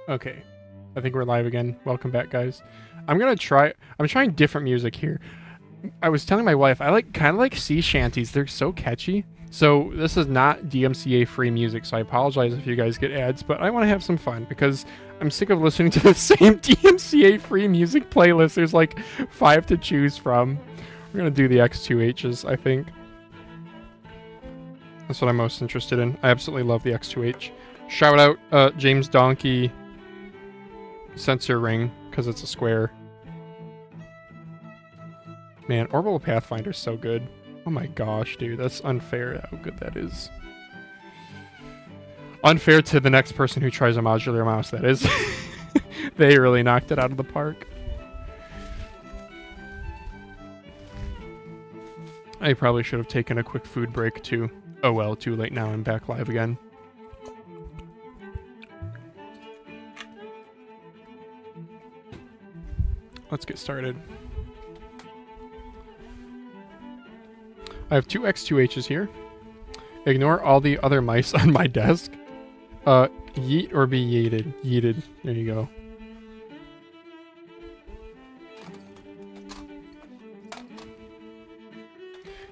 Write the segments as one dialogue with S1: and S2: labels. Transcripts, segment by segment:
S1: Okay. I think we're live again. Welcome back, guys. I'm trying different music here. I was telling my wife, I kind of like sea shanties. They're so catchy. So this is not DMCA free music, so I apologize if you guys get ads, but I want to have some fun because I'm sick of listening to the same DMCA free music playlist. There's like 5 to choose from. We're going to do the X2Hs, I think. That's what I'm most interested in. I absolutely love the X2H. Shout out James Donkey sensor ring, because it's a square. Man, Orbital Pathfinder's so good. Oh my gosh, dude, that's unfair how good that is. Unfair to the next person who tries a modular mouse, that is. They really knocked it out of the park. I probably should have taken a quick food break too. Oh well, too late now, I'm back live again. Let's get started. I have 2 X2Hs here. Ignore all the other mice on my desk. Yeet or be yeeted. Yeeted. There you go.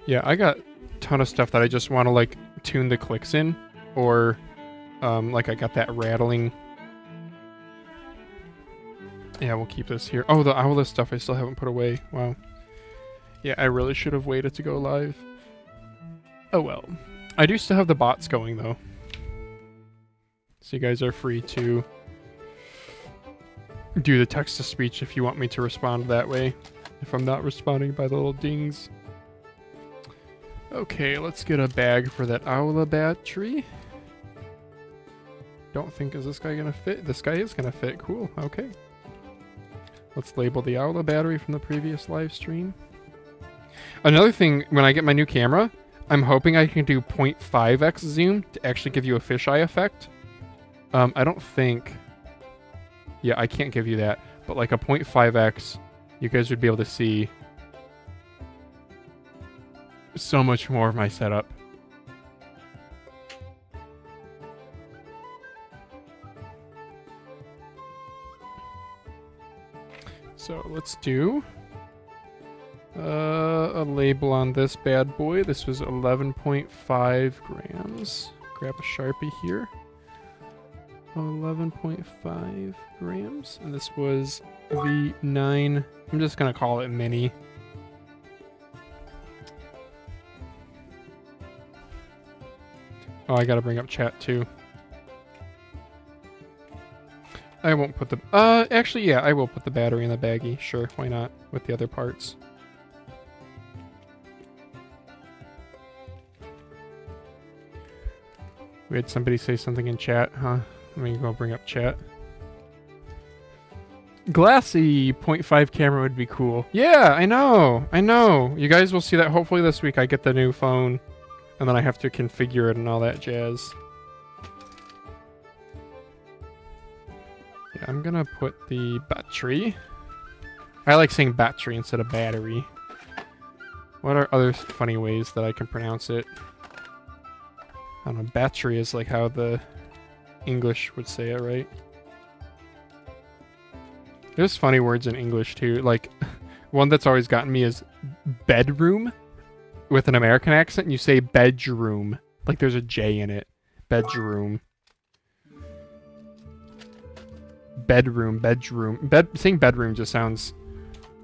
S1: Yeah, I got a ton of stuff that I just want to like tune the clicks in, or like I got that rattling. Yeah, we'll keep this here. Oh, the Owlist stuff I still haven't put away. Wow. Yeah, I really should have waited to go live. Oh well. I do still have the bots going though. So you guys are free to do the text-to-speech if you want me to respond that way. If I'm not responding by the little dings. Okay, let's get a bag for that Owla battery. Don't think, is this guy gonna fit? This guy is gonna fit. Cool, okay. Let's label the Owla battery from the previous live stream. Another thing, when I get my new camera, I'm hoping I can do 0.5x zoom to actually give you a fisheye effect. I don't think... Yeah, I can't give you that. But like a 0.5x, you guys would be able to see so much more of my setup. So let's do a label on this bad boy. This was 11.5 grams. Grab a Sharpie here. 11.5 grams. And this was the 9. I'm just going to call it mini. Oh, I got to bring up chat too. I won't put the... actually, yeah, I will put the battery in the baggie. Sure, why not? With the other parts. We had somebody say something in chat, huh? Let me go bring up chat. Glassy 0.5 camera would be cool. Yeah, I know. I know. You guys will see that hopefully this week I get the new phone. And then I have to configure it and all that jazz. Yeah, I'm gonna put the battery. I like saying battery instead of battery. What are other funny ways that I can pronounce it? I don't know, battery is like how the English would say it, right? There's funny words in English too. Like, one that's always gotten me is bedroom. With an American accent, you say bedroom. Like there's a J in it. Bedroom. Bedroom. Saying bedroom just sounds...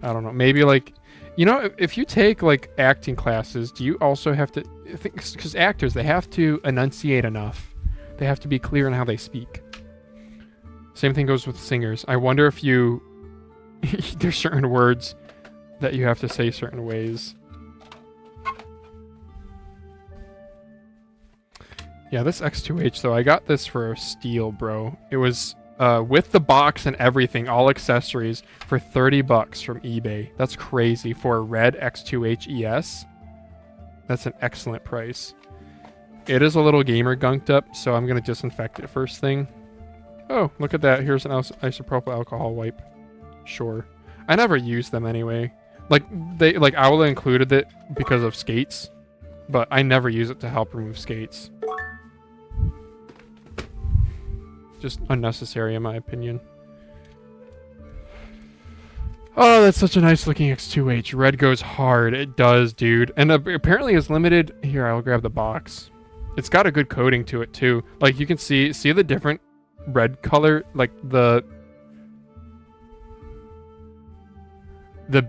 S1: I don't know. Maybe like... You know, if you take like acting classes, do you also have to... Because actors, they have to enunciate enough. They have to be clear in how they speak. Same thing goes with singers. I wonder if you... There's certain words that you have to say certain ways. Yeah, this X2H, though, I got this for a steal, bro. It was with the box and everything, all accessories, for 30 bucks from eBay. That's crazy for a red X2H ES. That's an excellent price. It is a little gamer gunked up, so I'm going to disinfect it first thing. Oh, look at that. Here's an isopropyl alcohol wipe. Sure. I never use them anyway. Like Owla included it because of skates, but I never use it to help remove skates. Just unnecessary in my opinion. Oh, that's such a nice looking X2H. Red goes hard. It does, dude. And apparently it's limited. Here, I'll grab the box. It's got a good coating to it too. Like you can see the different red color, like the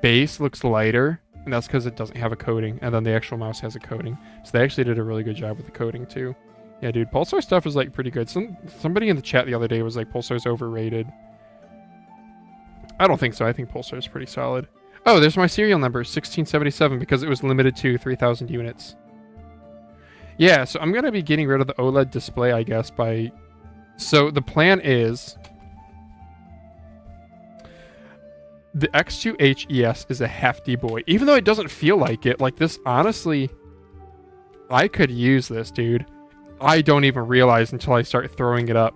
S1: base looks lighter, and that's because it doesn't have a coating, and then the actual mouse has a coating. So they actually did a really good job with the coating too. Yeah, dude, Pulsar stuff is like pretty good. Somebody in the chat the other day was like Pulsar's overrated. I don't think so. I think Pulsar is pretty solid. Oh, there's my serial number, 1677, because it was limited to 3,000 units. Yeah, so I'm going to be getting rid of the OLED display, I guess, by... So the plan is... The X2H ES is a hefty boy. Even though it doesn't feel like it, like this, honestly... I could use this, dude. I don't even realize until I start throwing it up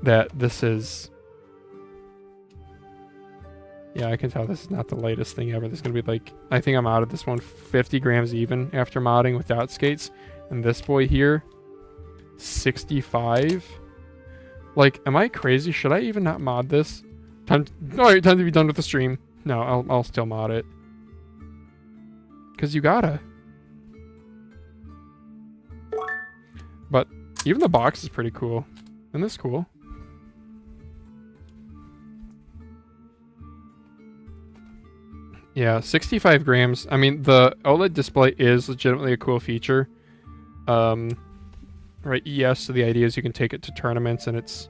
S1: that this is... Yeah, I can tell this is not the lightest thing ever. This is going to be like... I think I'm out of this one 50 grams even after modding without skates. And this boy here, 65. Like, am I crazy? Should I even not mod this? Alright, time to be done with the stream. No, I'll still mod it. Because you gotta. But even the box is pretty cool. Isn't this cool? Yeah, 65 grams. I mean, the OLED display is legitimately a cool feature. Right, ES, so the idea is you can take it to tournaments and it's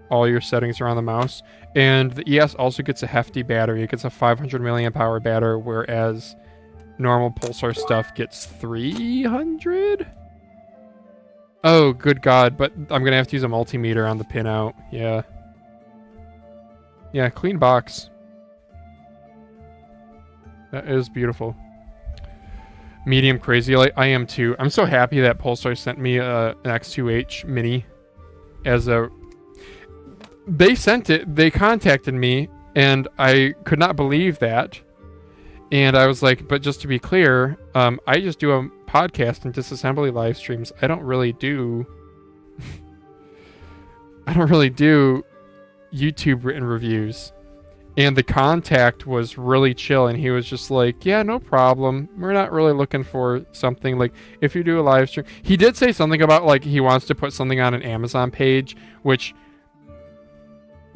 S1: all your settings are on the mouse. And the ES also gets a hefty battery. It gets a 500 milliamp hour battery, whereas normal Pulsar stuff gets 300? Oh, good God, but I'm going to have to use a multimeter on the pinout. Yeah. Yeah, clean box. That is beautiful. Medium crazy light. I am too. I'm so happy that Pulsar sent me an X2H mini as a... They sent it. They contacted me, and I could not believe that. And I was like, but just to be clear, I just do a podcast and disassembly live streams. I don't really do... I don't really do YouTube written reviews. And the contact was really chill, and he was just like, yeah, no problem. We're not really looking for something. Like, if you do a live stream... He did say something about, like, he wants to put something on an Amazon page, which,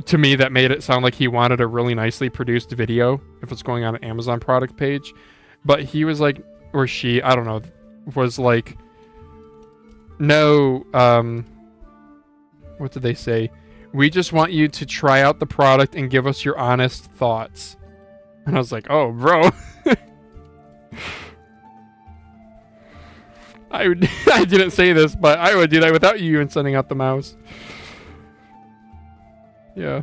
S1: to me, that made it sound like he wanted a really nicely produced video if it's going on an Amazon product page. But he was like, or she, I don't know, was like, no, what did they say? We just want you to try out the product and give us your honest thoughts. And I was like, oh, bro. I didn't say this, but I would do that without you even sending out the mouse. Yeah.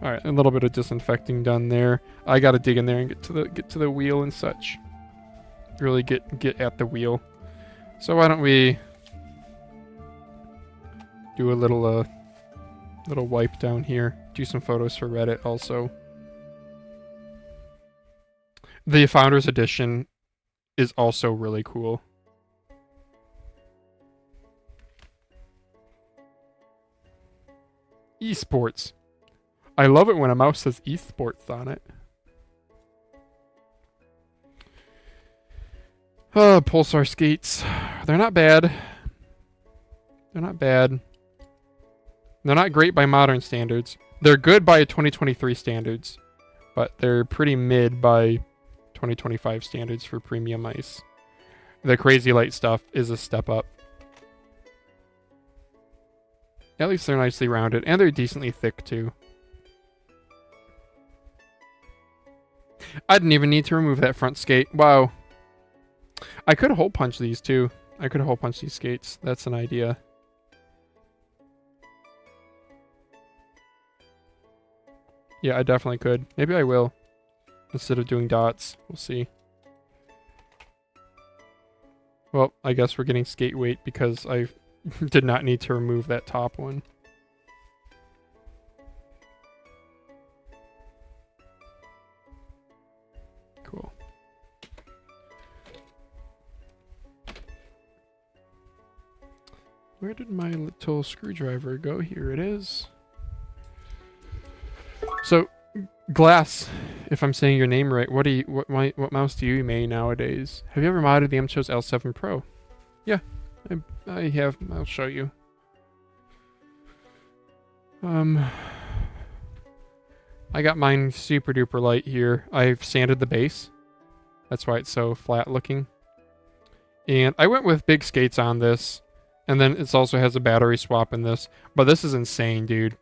S1: All right, a little bit of disinfecting done there. I got to dig in there and get to the wheel and such. Really get at the wheel. So why don't we do a little wipe down here. Do some photos for Reddit also. The Founders Edition is also really cool. Esports. I love it when a mouse says esports on it. Oh, Pulsar skates. They're not bad. They're not bad. They're not great by modern standards. They're good by 2023 standards, but they're pretty mid by 2025 standards for premium ice. The crazy light stuff is a step up. At least they're nicely rounded, and they're decently thick too. I didn't even need to remove that front skate. Wow. I could hole punch these too. I could hole punch these skates. That's an idea. Yeah, I definitely could. Maybe I will. Instead of doing dots. We'll see. Well, I guess we're getting skate weight because I did not need to remove that top one. Cool. Where did my little screwdriver go? Here it is. So, Glass, if I'm saying your name right, what mouse do you main nowadays? Have you ever modded the MTO's L7 Pro? Yeah, I have. I'll show you. I got mine super duper light here. I've sanded the base. That's why it's so flat looking. And I went with big skates on this. And then it also has a battery swap in this. But this is insane, dude.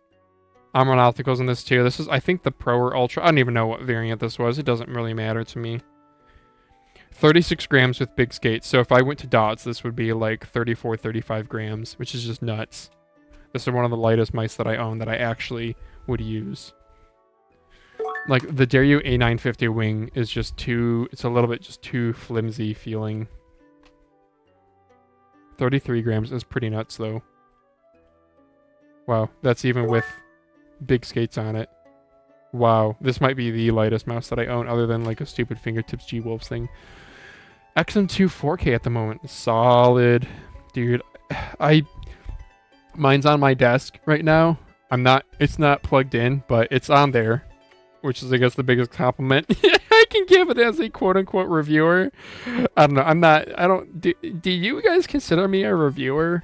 S1: I'm on opticals in this too. This is, I think, the Pro or Ultra. I don't even know what variant this was. It doesn't really matter to me. 36 grams with big skates. So if I went to dots, this would be like 34, 35 grams, which is just nuts. This is one of the lightest mice that I own that I actually would use. Like, the Dario A950 wing is just too... It's a little bit just too flimsy feeling. 33 grams is pretty nuts, though. Wow, that's even with big skates on it. Wow, this might be the lightest mouse that I own, other than, like, a stupid fingertips G-Wolves thing. XM2 4K at the moment. Solid. Dude, mine's on my desk right now. It's not plugged in, but it's on there. Which is, I guess, the biggest compliment I can give it as a quote-unquote reviewer. I don't know. Do you guys consider me a reviewer?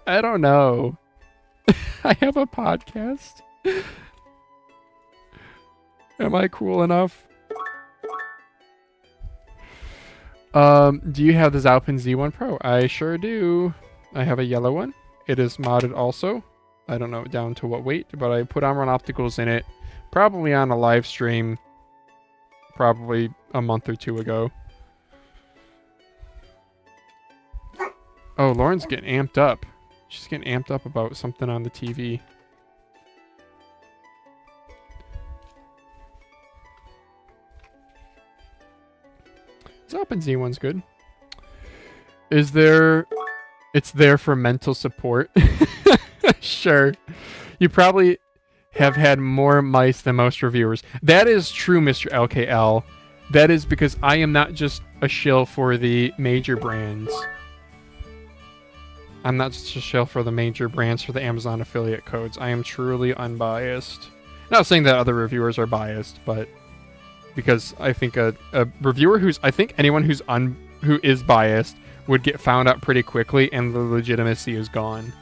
S1: I don't know. I have a podcast. Am I cool enough? Do you have the Zalpin Z1 Pro? I sure do. I have a yellow one. It is modded also. I don't know down to what weight, but I put Omron Opticals in it. Probably on a live stream, probably a month or two ago. Oh, Lauren's getting amped up. She's getting amped up about something on the TV. Zalpin Z1's good. It's there for mental support. Sure. You probably have had more mice than most reviewers. That is true, Mr. LKL. That is because I am not just a shill for the major brands. I'm not just a shill for the major brands for the Amazon affiliate codes. I am truly unbiased. Not saying that other reviewers are biased, but because I think a reviewer I think anyone who is biased would get found out pretty quickly and the legitimacy is gone.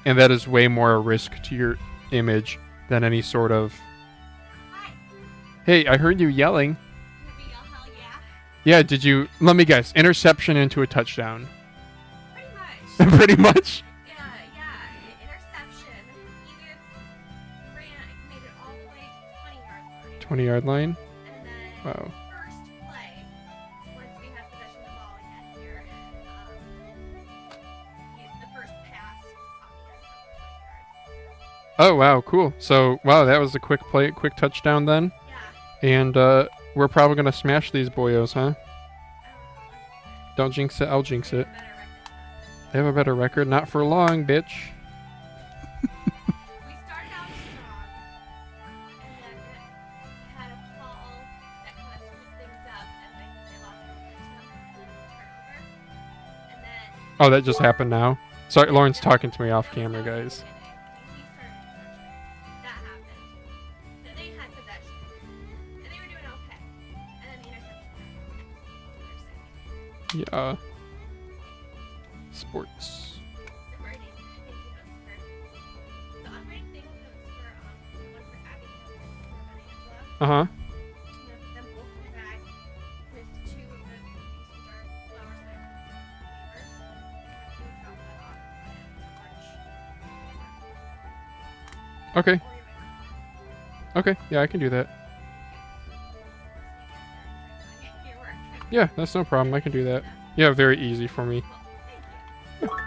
S1: And that is way more a risk to your image than any sort of...
S2: Hi.
S1: Hey, I heard you yelling.
S2: Maybe I'll hell yeah.
S1: Yeah, did you... Let me guess. Interception into a touchdown.
S2: Pretty much.
S1: Pretty much?
S2: Yeah. Interception. Even made it all the way to
S1: 20-yard line?
S2: And then
S1: Wow.
S2: first play, once we had possession of the ball again here, the first pass on the end of 20 yards.
S1: Oh, wow, cool. So, wow, that was a quick play, quick touchdown then.
S2: Yeah.
S1: And we're probably going to smash these boyos, huh? Don't jinx it, I'll jinx it. They have a better record. Not for long, bitch.
S2: We started out strong, and then had a call that kind of screwed things up, and I think they lost momentum, and then turnover. And then...
S1: Oh, that just happened now? Sorry, Lauren's talking to me off camera, guys.
S2: That happened. Then they had possession. And they were doing okay. And then the interception happened.
S1: Yeah. Sports.
S2: I'm writing thank you notes for... So I'm writing thank you notes for, one for Abby and for Angela.
S1: Uh-huh.
S2: Them both come back with two of the movies, which are flower signs and favors. We'll drop that off in March.
S1: Okay. Okay, yeah, I can do that.
S2: Your work.
S1: Yeah, that's no problem. I can do that. Yeah, very easy for me.
S2: Thank you.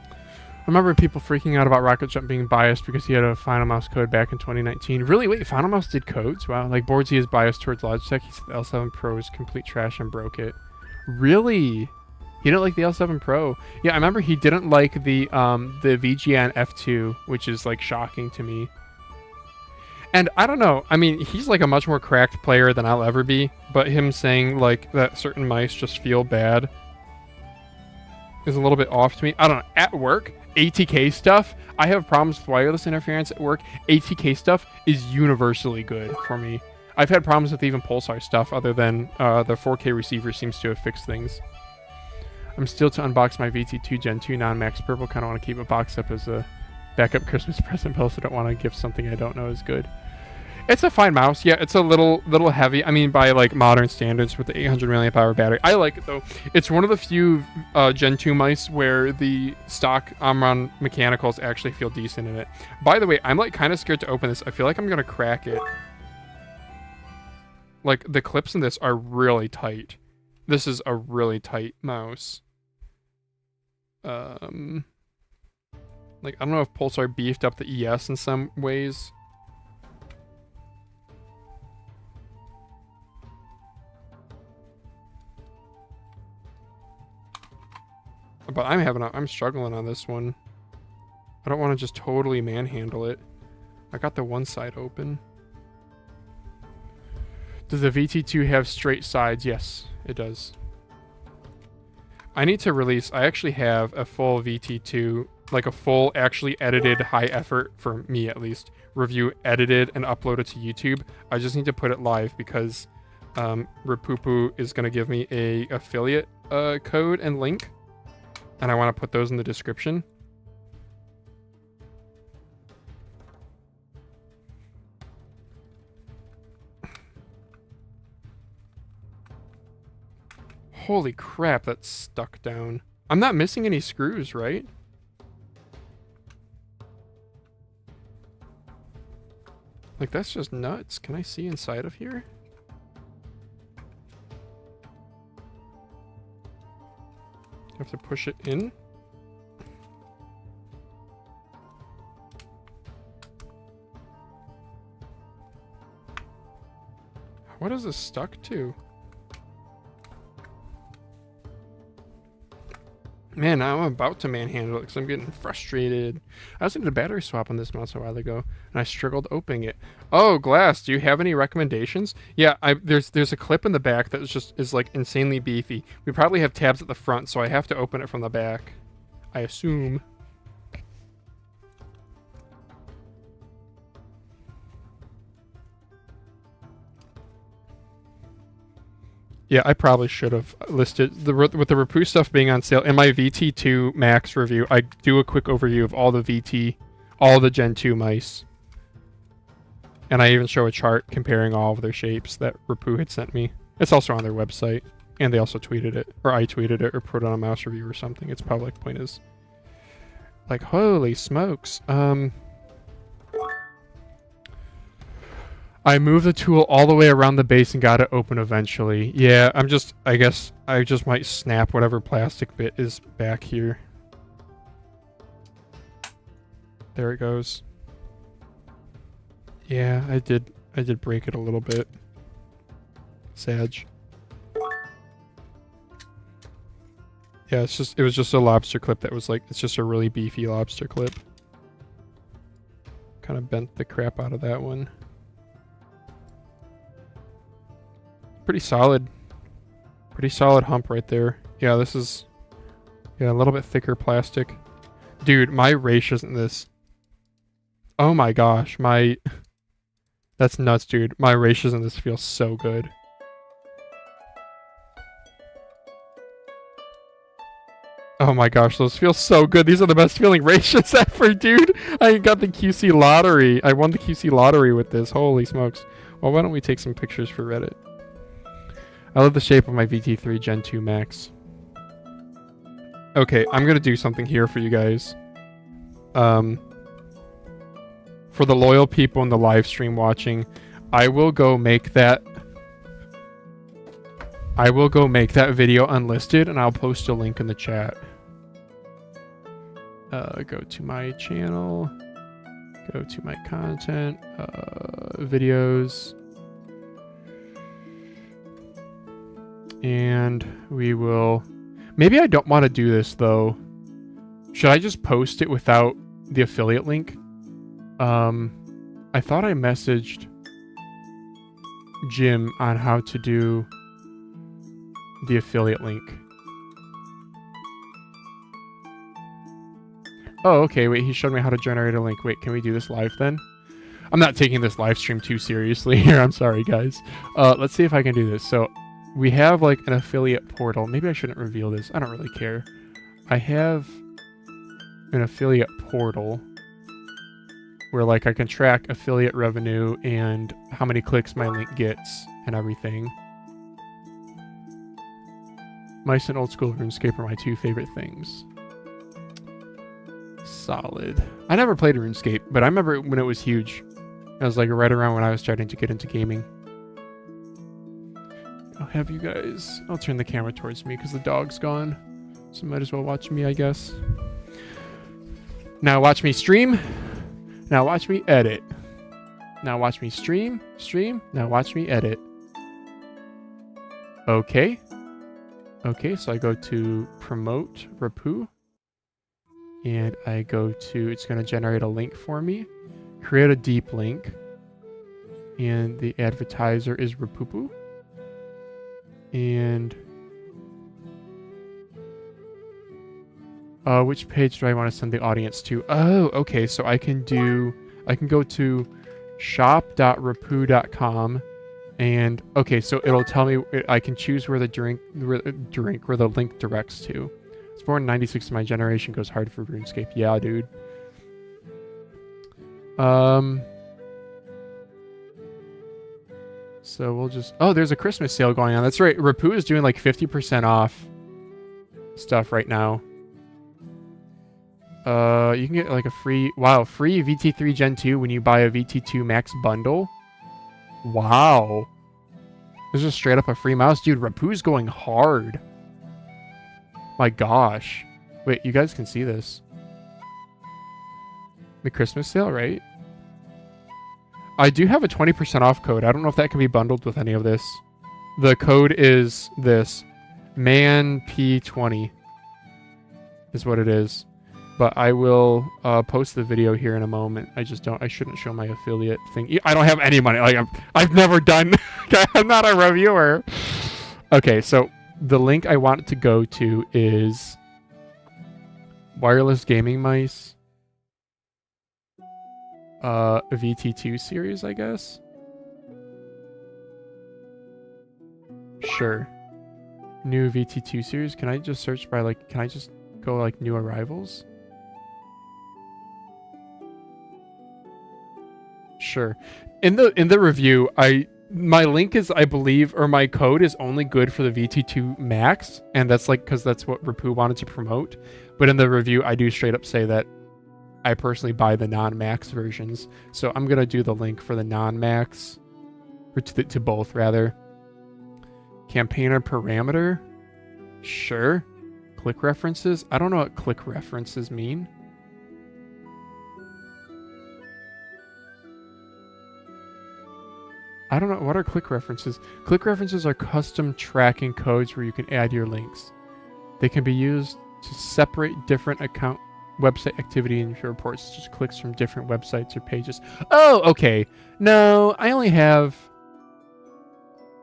S1: I remember people freaking out about Rocket Jump being biased because he had a Final Mouse code back in 2019. Really? Wait, Final Mouse did codes? Wow. Like, Boardsy is biased towards Logitech. He said the L7 Pro is complete trash and broke it. Really? He didn't like the L7 Pro. Yeah, I remember he didn't like the VGN F2, which is, like, shocking to me. And I don't know. I mean, he's, like, a much more cracked player than I'll ever be. But him saying, like, that certain mice just feel bad is a little bit off to me. I don't know. At work, ATK stuff, I have problems with wireless interference at work. ATK stuff is universally good for me. I've had problems with even Pulsar stuff other than the 4K receiver seems to have fixed things. I'm still to unbox my VT2 Gen 2 non-max purple. Kind of want to keep it boxed up as a backup Christmas present, but also don't want to give something I don't know is good. It's a fine mouse. Yeah, it's a little heavy. I mean, by like modern standards with the 800 milliamp hour battery. I like it though. It's one of the few Gen 2 mice where the stock Omron mechanicals actually feel decent in it. By the way, I'm like kind of scared to open this. I feel like I'm gonna crack it. Like the clips in this are really tight. This is a really tight mouse. Like I don't know if Pulsar beefed up the ES in some ways. But I'm struggling on this one. I don't want to just totally manhandle it. I got the one side open. Does the VT2 have straight sides? Yes, it does. I need to release, I actually have a full VT2, like a full actually edited high effort, for me at least, review edited and uploaded to YouTube. I just need to put it live because Repupu is going to give me a affiliate code and link. And I want to put those in the description. Holy crap, that's stuck down. I'm not missing any screws, right? Like, that's just nuts. Can I see inside of here? I have to push it in. What is this stuck to? Man, now I'm about to manhandle it because I'm getting frustrated. I also did a battery swap on this mouse a while ago, and I struggled opening it. Oh, Glass, do you have any recommendations? Yeah, there's a clip in the back that is like insanely beefy. We probably have tabs at the front, so I have to open it from the back. I assume. Yeah, I probably should have listed with the Repu stuff being on sale. In my VT2 Max review, I do a quick overview of all the Gen 2 mice. And I even show a chart comparing all of their shapes that Repu had sent me. It's also on their website. And they also tweeted it, or I tweeted it, or put it on a mouse review or something. It's public, point is. Like, holy smokes. I moved the tool all the way around the base and got it open eventually. Yeah, I guess I just might snap whatever plastic bit is back here. There it goes. Yeah, I did break it a little bit. Sag. Yeah, it was just a lobster clip that was like, it's just a really beefy lobster clip. Kind of bent the crap out of that one. Pretty solid hump right there. Yeah, this is, yeah, a little bit thicker plastic. Dude, my ratios in this. Oh my gosh, that's nuts, dude. My ratios in this feel so good. Oh my gosh, those feel so good. These are the best feeling ratios ever, dude. I got the QC lottery. I won the QC lottery with this. Holy smokes. Well, why don't we take some pictures for Reddit? I love the shape of my VT3 Gen 2 Max. Okay, I'm gonna do something here for you guys. For the loyal people in the live stream watching, I will go make that video unlisted and I'll post a link in the chat. Go to my channel, go to my content, videos. And we will... Maybe I don't want to do this, though. Should I just post it without the affiliate link? I thought I messaged Jim on how to do the affiliate link. Oh, okay, wait, he showed me how to generate a link. Wait, can we do this live then? I'm not taking this live stream too seriously here. I'm sorry, guys. Let's see if I can do this. So we have like an affiliate portal. Maybe I shouldn't reveal this. I don't really care. I have an affiliate portal where like I can track affiliate revenue and how many clicks my link gets and everything. Mice and old school RuneScape are my two favorite things. Solid. I never played RuneScape, but I remember when it was huge. It was like right around when I was starting to get into gaming. I'll have you guys... I'll turn the camera towards me because the dog's gone. So might as well watch me, I guess. Now watch me stream. Now watch me edit. Now watch me stream. Stream. Now watch me edit. Okay. Okay, so I go to promote Rapu. And I go to... It's going to generate a link for me. Create a deep link. And the advertiser is Rapupu. And which page do I want to send the audience to? Oh, okay. So I can go to shop.rapu.com and okay, so it'll tell me I can choose where the link directs to. It's born in 96 my generation goes hard for RuneScape. Yeah, dude. So we'll just... Oh, there's a Christmas sale going on. That's right. Rapu is doing like 50% off stuff right now. You can get like a free... Wow, free VT3 Gen 2 when you buy a VT2 Max bundle. Wow. There's just straight up a free mouse. Dude, Rapu's going hard. My gosh. Wait, you guys can see this. The Christmas sale, right? I do have a 20% off code. I don't know if that can be bundled with any of this. The code is this. MANP20 is what it is. But I will post the video here in a moment. I shouldn't show my affiliate thing. I don't have any money. Like I've never done. I'm not a reviewer. Okay, so the link I want it to go to is wireless gaming mice. VT2 series, I guess. Sure. New VT2 series. Can I just search by like, can I just go like new arrivals? Sure. In the review, my link is, I believe, or my code is only good for the VT2 Max, and that's like because that's what Rapu wanted to promote. But in the review, I do straight up say that I personally buy the non-max versions, so I'm gonna do the link for the non-max, or to both rather. Campaigner parameter, sure. Click references. I don't know what click references mean. I don't know. What are click references? Click references are custom tracking codes where you can add your links. They can be used to separate different account website activity in your reports, just clicks from different websites or pages. Oh, okay. No, I only have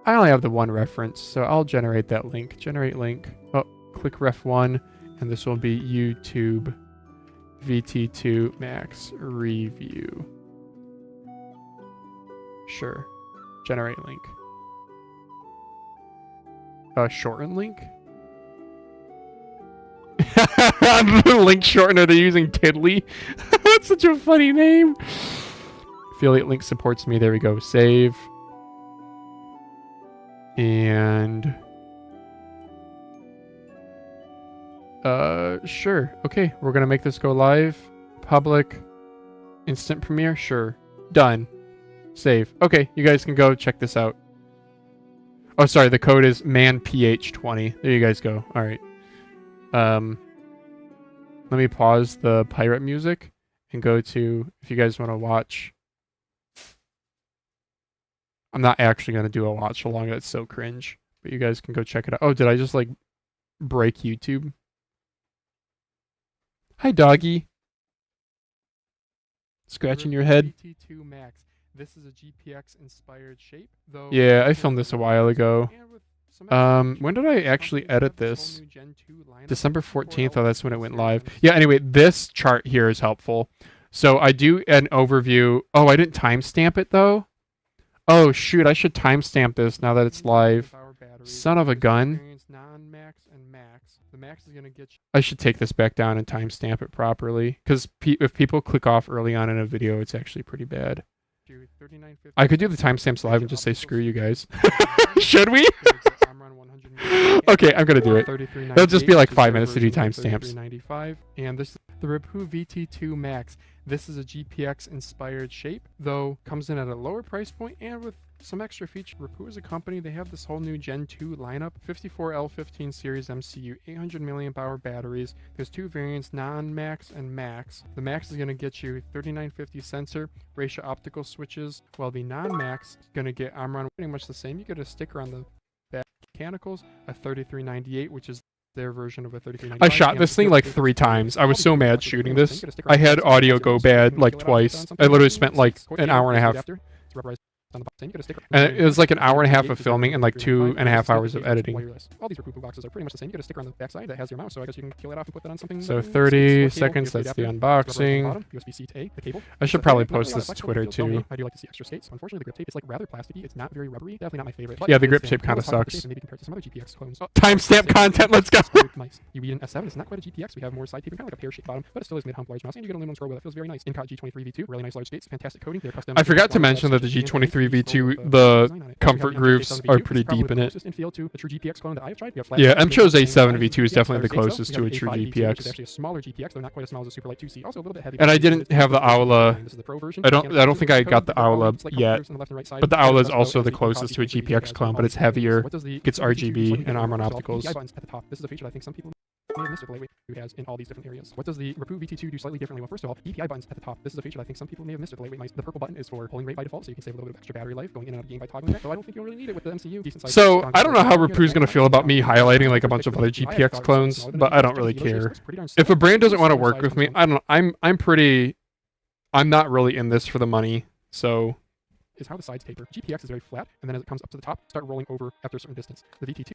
S1: the one reference, so I'll generate that link. Generate link. Oh, click ref1, and this will be YouTube VT2 Max review. Sure. Generate link. Shorten link? Link shortener, they're using Tiddly. That's such a funny name. Affiliate link supports me. There we go. Save. And sure. Okay, we're gonna make this go live. Public. Instant premiere. Sure. Done. Save. Okay, you guys can go check this out. Oh, sorry. The code is MANPH20. There you guys go. All right. Let me pause the pirate music and go to, if you guys want to watch. I'm not actually going to do a watch along. That's so cringe. But you guys can go check it out. Oh, did I just like break YouTube? Hi, doggy. Scratching your head. GT2 Max. This is a GPX inspired shape, though. Yeah, I filmed this a while ago. And with When did I actually edit this? December 14th. Oh, that's when it went live. Yeah, anyway, this chart here is helpful. So I do an overview. Oh, I didn't timestamp it though. Oh shoot, I should timestamp this now that it's live. Son of a gun. I should take this back down and timestamp it properly, because if people click off early on in a video, it's actually pretty bad. I could do the timestamps live and just say screw you guys. Should we? Okay, I'm gonna do it. It'll just be like 5 minutes to do timestamps. And this is the Rapoo VT2 Max. This is a GPX inspired shape, though comes in at a lower price point and with some extra features. Rapoo is a company, they have this whole new Gen 2 lineup, 54L15 series MCU, 800 milliamp hour batteries. There's 2 variants, non-max and max. The max is gonna get you 3950 sensor, ratio optical switches, while the non-max is gonna get Omron pretty much the same. You get a sticker on the back mechanicals, a 3398, which is their version of a 3395. I shot this thing like 3 times. I was so mad shooting this. I had audio go bad like twice. I literally spent like an hour and a half. And it was like an hour and a half of filming and like 2.5 hours of editing. All these Rapoo boxes are pretty much the same. You get a sticker on the backside that has your mouse, so I guess you can peel it off and put that on something. So 30 seconds, that's the unboxing. USB-C to A, the cable. I should probably post this to Twitter too. I do like to see extra skates. Unfortunately, the grip tape is like rather plasticky. It's not very rubbery. Definitely not my favorite. Yeah, the grip tape kind of sucks. Maybe compared to some other GPX clones. Timestamp content, let's go. You read an S7, it's not quite a GPX. We have more side taping, kind of like a pear-shaped bottom, but it still is mid-hump large mouse, and you get aluminum scroll wheel that feels very nice. Incot G23 V2, really nice large skates, fantastic coating. They're custom. I forgot to mention that the G23 V2, the comfort grooves are pretty deep in it. Yeah, MCHO's A7 V2 is definitely the closest to a true GPX. And I didn't have the Aula. I don't think I got the Aula yet. But the Aula is also the closest to a GPX clone, but it's heavier. Gets RGB and Omron opticals. This is a feature I think some people may have missed with the lightweight it has in all these different areas. What does the Rapoo VT2 do slightly differently? Well, first of all, EPI buttons at the top. This is a feature I think some people may have missed with the lightweight mice. The purple button is for pulling rate by default, so you can save a little bit of extra battery life going in and out of the game by toggling that, though I don't think you'll really need it with the MCU. So, I don't know how Rapoo's going to feel about me highlighting like a bunch of other GPX clones, but I don't really care. If a brand doesn't want to work with me, I don't know. I'm not really in this for the money, so... is how the sides taper. GPX is very flat, and then as it comes up to the top, start rolling over after a certain distance. The VT2,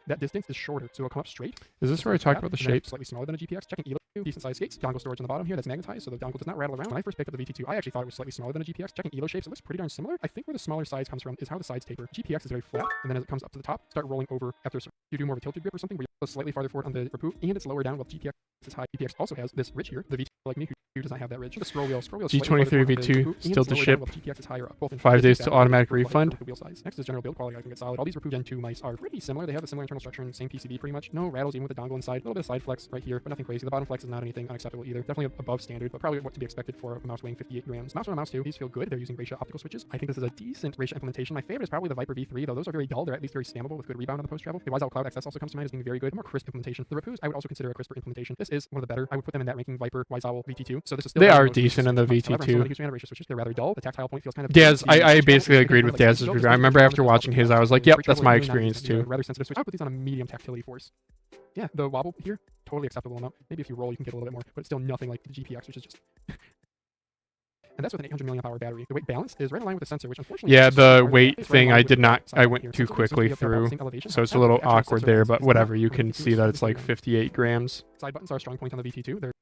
S1: that distance is shorter, so it'll come up straight. Is this where I talk about the shape? Slightly smaller than a GPX. Checking ELO, decent size skates. Dongle storage on the bottom here, that's magnetized, so the dongle does not rattle around. When I first picked up the VT2, I actually thought it was slightly smaller than a GPX. Checking ELO shapes, it looks pretty darn similar. I think where the smaller size comes from is how the sides taper. GPX is very flat, and then as it comes up to the top, start rolling over after a certain... you do more of a tilted grip or something, where you go slightly farther forward on the Rapoo, and it's lower down, while GPX is high. GPX also has this ridge here. The VT, like me, who does not have that ridge. The scroll wheel G23 V2, still to ship. 5 days to automatic refund. Next is general build quality. I think it's solid. All these Rapoo Gen 2 mice are pretty similar. They have a similar internal structure and same PCB pretty much. No rattles even with the dongle inside. A little bit of side flex right here, but nothing crazy. The bottom flex is not anything unacceptable either. Definitely above standard, but probably what to be expected for a mouse weighing 58 grams. Mouse on a mouse too. These feel good. They're using ratio optical switches. I think this is a decent ratio implementation. My favorite is probably the Viper V3, though those are very dull. They're at least very spammable with good rebound on the post travel. The Wise Owl Cloud XS also comes to mind as being very good. More crisp implementation. The Rapoos I would also consider a crisper implementation. This is one of the better. I would put them in that ranking. Viper, Wise Owl, VT2. So this is still they are decent in the VT2. They're rather dull. The tactile point feels kind of Daz. I basically agreed with Daz's review. I remember after watching his, I was like, yep, that's my experience too. Rather sensitive switch. I would put these on a medium tactility force. Yeah, the wobble here, totally acceptable amount. Maybe if you roll, you can get a little bit more, but it's still nothing like the GPX, which is just... and that's with an 800 milliamp hour battery. The weight balance is right in line with the sensor, which unfortunately... yeah, the weight thing I did not... I went too quickly through, so it's a little awkward there, but whatever. You can see that it's like 58 grams. Side buttons are a strong point on the VT2. They're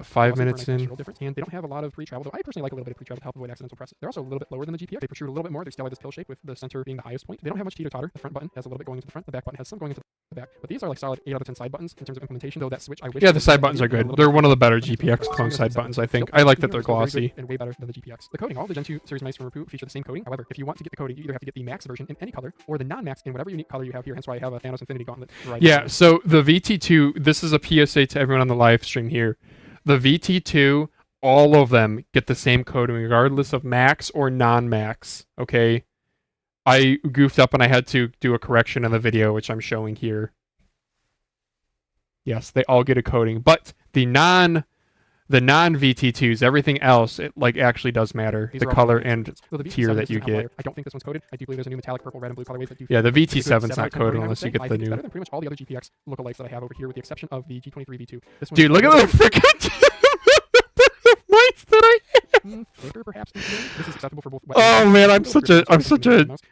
S1: 5 minutes in. And they don't have a lot of pre-travel, though I personally like a little bit of pre-travel to help avoid accidental press. They're also a little bit lower than the GPX. They protrude a little bit more. They still have this pill shape with the center being the highest point. They don't have much teeter-totter. The front button has a little bit going into the front. The back button has some going into the back. But these are like solid 8 out of 10 side buttons in terms of implementation, though that switch I wish... yeah, the side buttons are good. They're one of the better GPX clone side buttons, I think. I like that they're glossy. And way better than the GPX. The coating, all the Gen 2 series mice from Rapoo feature the same coating. However, if you want to get the coating, you either have to get the max version in any color or the non-max in whatever unique color you have here. Hence why I have a Thanos Infinity Gauntlet. Right, yeah, so the VT2, this is a PSA to everyone on the live stream here. The VT2, all of them get the same coating regardless of max or non-max, okay? I goofed up and I had to do a correction in the video, which I'm showing here. Yes, they all get a coating, but the non-VT2s, everything else, it like actually does matter. The color and tier that you get. I don't think this one's coded. I do believe there's a new metallic purple, red, and blue colorways that do. Yeah, the VT7's not coded unless you get the new. Better than pretty much all the other GPX lookalikes that I have over here, with the exception of the G23 V2. Dude, look at the freaking mice that I have. Perhaps. This is acceptable for both. Oh man, I'm such a. And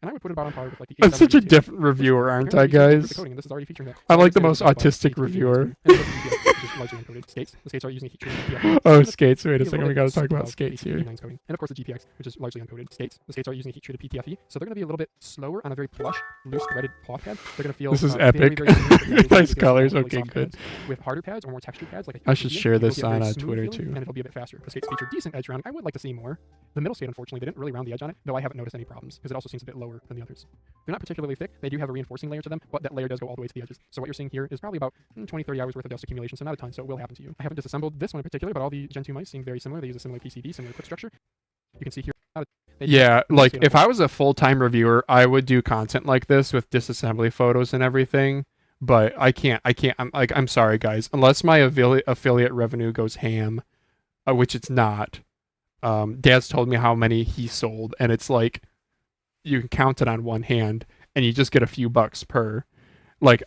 S1: I would put it about on par with like the
S3: I'm such a
S1: A7
S3: different reviewer, aren't I, guys?
S1: This is already featuring that.
S3: I'm like the
S1: So
S3: most
S1: it's
S3: autistic
S1: about
S3: reviewer.
S1: and it's just largely encoded. Skates. The skates are using heat treated PTFE.
S3: Oh, skates. Wait a
S1: Be
S3: second.
S1: little
S3: We
S1: bit
S3: got to talk about
S1: above
S3: skates here.
S1: HTTP9's coding. And of course the GPX, which is largely uncoded. Skates. The skates are using heat treated PTFE, so they're going to be a little bit slower on a very plush, loose threaded cloth pad. They're going to feel
S3: This is
S1: very,
S3: epic.
S1: very smooth, but very
S3: Nice
S1: smooth,
S3: colors.
S1: really
S3: Okay,
S1: soft
S3: good.
S1: pads. With harder pads or more textured pads, like a
S3: I should
S1: medium,
S3: share
S1: you'll
S3: this
S1: get very
S3: on
S1: smooth
S3: Twitter
S1: feeling,
S3: too.
S1: and it'll be a bit faster. The skates feature decent edge rounding. I would like to see more. The middle skate, unfortunately, they didn't really round the edge on it, though I haven't noticed any problems because it also seems a bit lower than the others. They're not particularly thick. They do have a reinforcing layer to them, but that layer does go all the way to the edges. So what you're seeing here is probably about 20-30 hours worth of dust accumulation, so not a ton, so it will happen to you. I haven't disassembled this one in particular, but all the Gen 2 mice seem very similar. They use a similar PCB, similar clip structure. You can see here.
S3: Yeah, like if I was a full-time reviewer, I would do content like this with disassembly photos and everything. But I can't. I'm sorry, guys. Unless my affiliate revenue goes ham, which it's not. Dad's told me how many he sold, and it's like you can count it on one hand, and you just get a few bucks per. Like,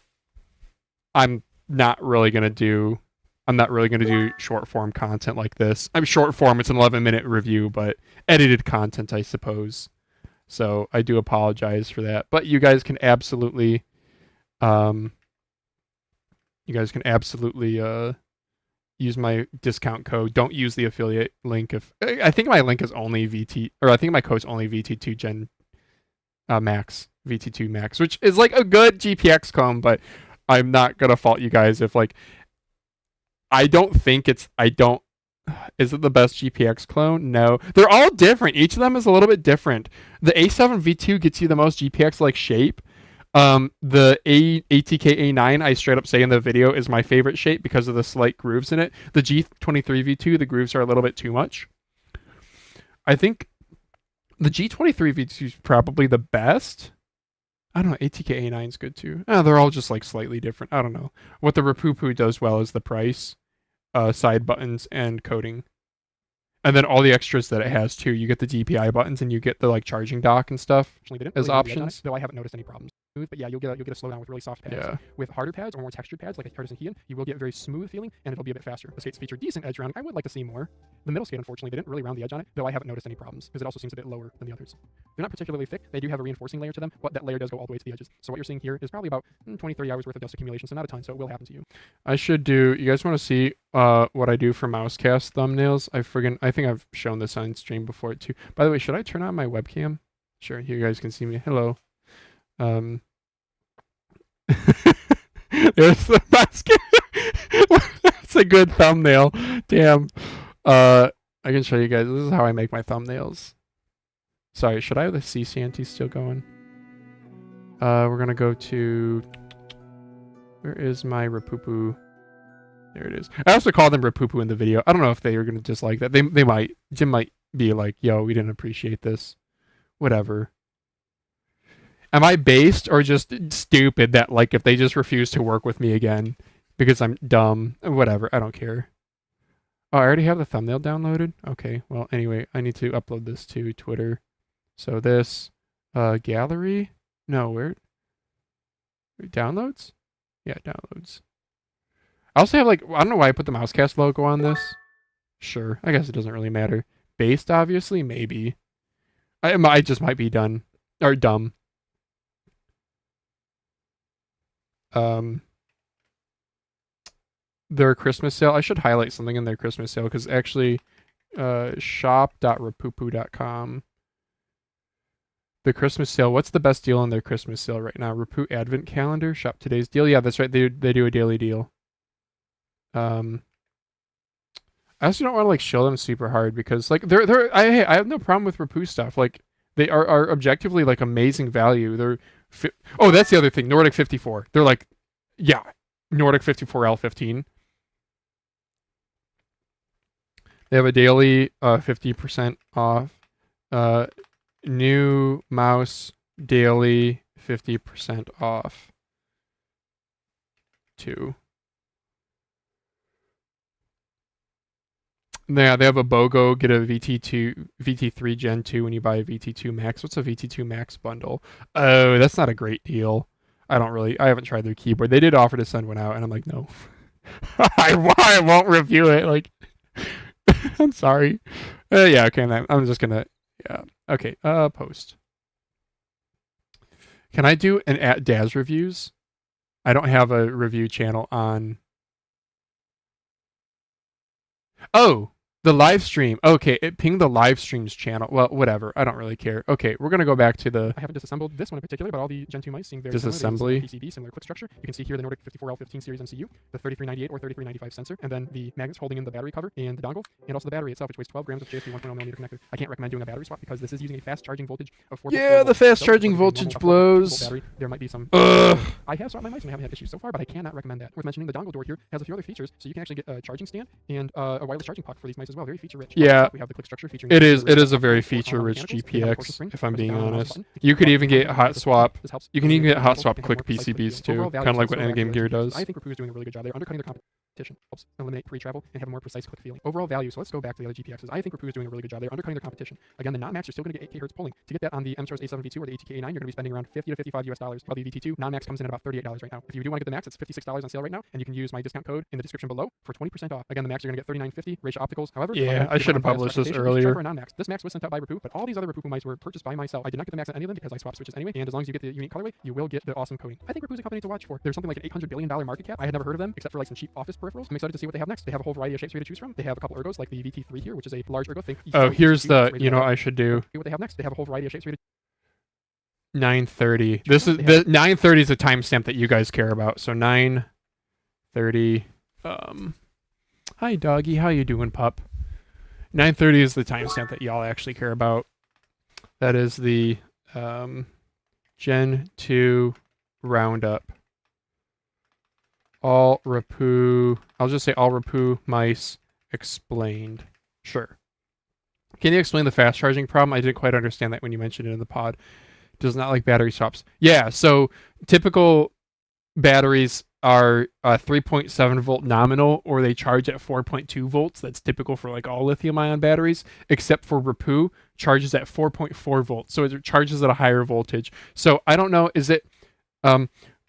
S3: I'm not really gonna do short form content like this. I'm short form. It's an 11-minute review, but edited content, I suppose. So I do apologize for that. But you guys can absolutely, use my discount code. Don't use the affiliate link. If I think my link is only VT, or I think my code's only VT2 Gen Max, VT2 Max, which is like a good GPX comb, but I'm not gonna fault you guys if like is it the best GPX clone? No. They're all different. Each of them is a little bit different. The A7 V2 gets you the most GPX like shape. The ATK A9, I straight up say in the video, is my favorite shape because of the slight grooves in it. The G23 V2, the grooves are a little bit too much. I think the G23 V2 is probably the best. I don't know, ATK A9 is good too. They're all just like slightly different. I don't know. What the Rapupu does well is the price, side buttons, and coding. And then all the extras that it has too. You get the DPI buttons and you get the like charging dock and stuff as options.
S1: Though I haven't noticed any problems. But yeah, you'll get a slowdown with really soft pads.
S3: Yeah.
S1: With harder pads or more textured pads like a Artisan Heian, you will get very smooth feeling and it'll be a bit faster. The skates feature decent edge rounding. I would like to see more. The middle skate, unfortunately, they didn't really round the edge on it, though I haven't noticed any problems because it also seems a bit lower than the others. They're not particularly thick. They do have a reinforcing layer to them, but that layer does go all the way to the edges. So what you're seeing here is probably about 20-30 hours worth of dust accumulation, so not a ton, so it will happen to you. I should do. You guys want to see what I do for Mousecast thumbnails? I think I've shown this on stream before too. By the way, should I turn on my webcam? Sure, you guys can see me. Hello. There's the basket. That's a good thumbnail. Damn. I can show you guys. This is how I make my thumbnails. Sorry, should I have the sea shanty still going? We're gonna go to. Where is my Rapupu? There it is. I also call them Rapupu in the video. I don't know if they are gonna dislike that. They might. Jim might be like, "Yo, we didn't appreciate this." Whatever. Am I based or just stupid that like if they just refuse to work with me again because I'm dumb? Whatever. I don't care. Oh, I already have the thumbnail downloaded? Okay. Well, anyway, I need to upload this to Twitter. So this gallery? No, where? Downloads? Yeah, downloads. I also have like I don't know why I put the Mousecast logo on this. Sure. I guess it doesn't really matter. Based obviously, maybe. I just might be done or dumb. Their Christmas sale. I should highlight something in their Christmas sale because actually, shop.rapupu.com. The Christmas sale. What's the best deal on their Christmas sale right now? Rapu Advent Calendar. Shop today's deal. Yeah, that's right. They do a daily deal. I also don't want to like show them super hard because like I have no problem with Rapu stuff. Like they are objectively like amazing value. Oh, that's the other thing. Nordic 54. They're like, yeah, Nordic 54 L15. They have a daily 50% off. New mouse daily 50% off. Too. Yeah, they have a BOGO, get a VT3 Gen 2 when you buy a VT2 Max. What's a VT2 Max bundle? Oh, that's not a great deal. I haven't tried their keyboard. They did offer to send one out, and I'm like, no. I won't review it. Like, I'm sorry. Yeah, okay, I'm just gonna, yeah. Okay, post.
S3: Can I do an at Daz reviews? I don't have a review channel on. Oh, the live stream. Okay, it pinged the live streams channel. Well, whatever. I don't really care. Okay, we're gonna go back to the.
S1: I haven't disassembled this one in particular, but all the Gen 2 mice seem very
S3: Disassembly.
S1: similar. PCB, similar click structure. You can see here the Nordic 54L15 series MCU, the 3398 or 3395 sensor, and then the magnets holding in the battery cover and the dongle, and also the battery itself, which weighs 12 grams with JSP 1.0mm connector. I can't recommend doing a battery swap because this is using a fast charging voltage of 4.
S3: Yeah, the fast charging voltage blows.
S1: Battery, there might be some.
S3: Ugh.
S1: I have swapped my mice and I haven't had issues so far, but I cannot recommend that. Worth mentioning, the dongle door here has a few other features, so you can actually get a charging stand and a wireless charging puck for these mice as well. Very feature rich.
S3: Yeah.
S1: We have the click structure featuring.
S3: It is a very feature-rich GPX, if I'm being honest. You could even get hot swap. You can even get hot swap click PCBs too, kind of like what Endgame Gear does.
S1: I think Rapoo is doing a really good job. They're undercutting their competition. Helps eliminate pre-travel and have a more precise click feeling. Overall value. So let's go back to the other GPXs. I think Rapoo is doing a really good job. They're undercutting their competition. Again, the non-max you're still going to get 8K hertz pulling. To get that on the MSTARS A7V2 or the ATK A9, you're going to be spending around $50 to $55 US. While the VT2 non-max comes in at about $38 right now. If you do want to get the max, it's $56 on sale right now, and you can use my discount code in the description below for 20% off. Again, the max you're going to get $39.50. Ratio opticals. However,
S3: yeah, I should have published this earlier.
S1: Non-max. This max was sent out by Rapoo, but all these other Rapoo mice were purchased by myself. I did not get the max on any of them because I swapped switches anyway. And as long as you get the unique colorway, you will get the awesome coating. I think Rapoo's a company to watch for. There's something like an $800 billion market cap. I had never heard of them except for like some cheap office peripherals. I'm excited to see what they have next. They have a whole variety of shapes for you to choose from. They have a couple ergos like the VT3 here, which is a large ergo. Think.
S3: Oh, here's the. You know what I should do.
S1: What they have next. They have a whole variety of shapes for you to
S3: 9:30. This is the 9:30 is a timestamp that you guys care about. So 9:30. Hi doggy, how you doing, pup? 9:30 is the timestamp that y'all actually care about. That is the Gen 2 roundup. All Rapoo. I'll just say all Rapoo mice explained. Sure. Can you explain the fast charging problem? I didn't quite understand that when you mentioned it in the pod. Does not like battery swaps. Yeah, so typical batteries are 3.7 volt nominal, or they charge at 4.2 volts. That's typical for like all lithium ion batteries, except for Rapoo charges at 4.4 volts. So it charges at a higher voltage. So I don't know, is it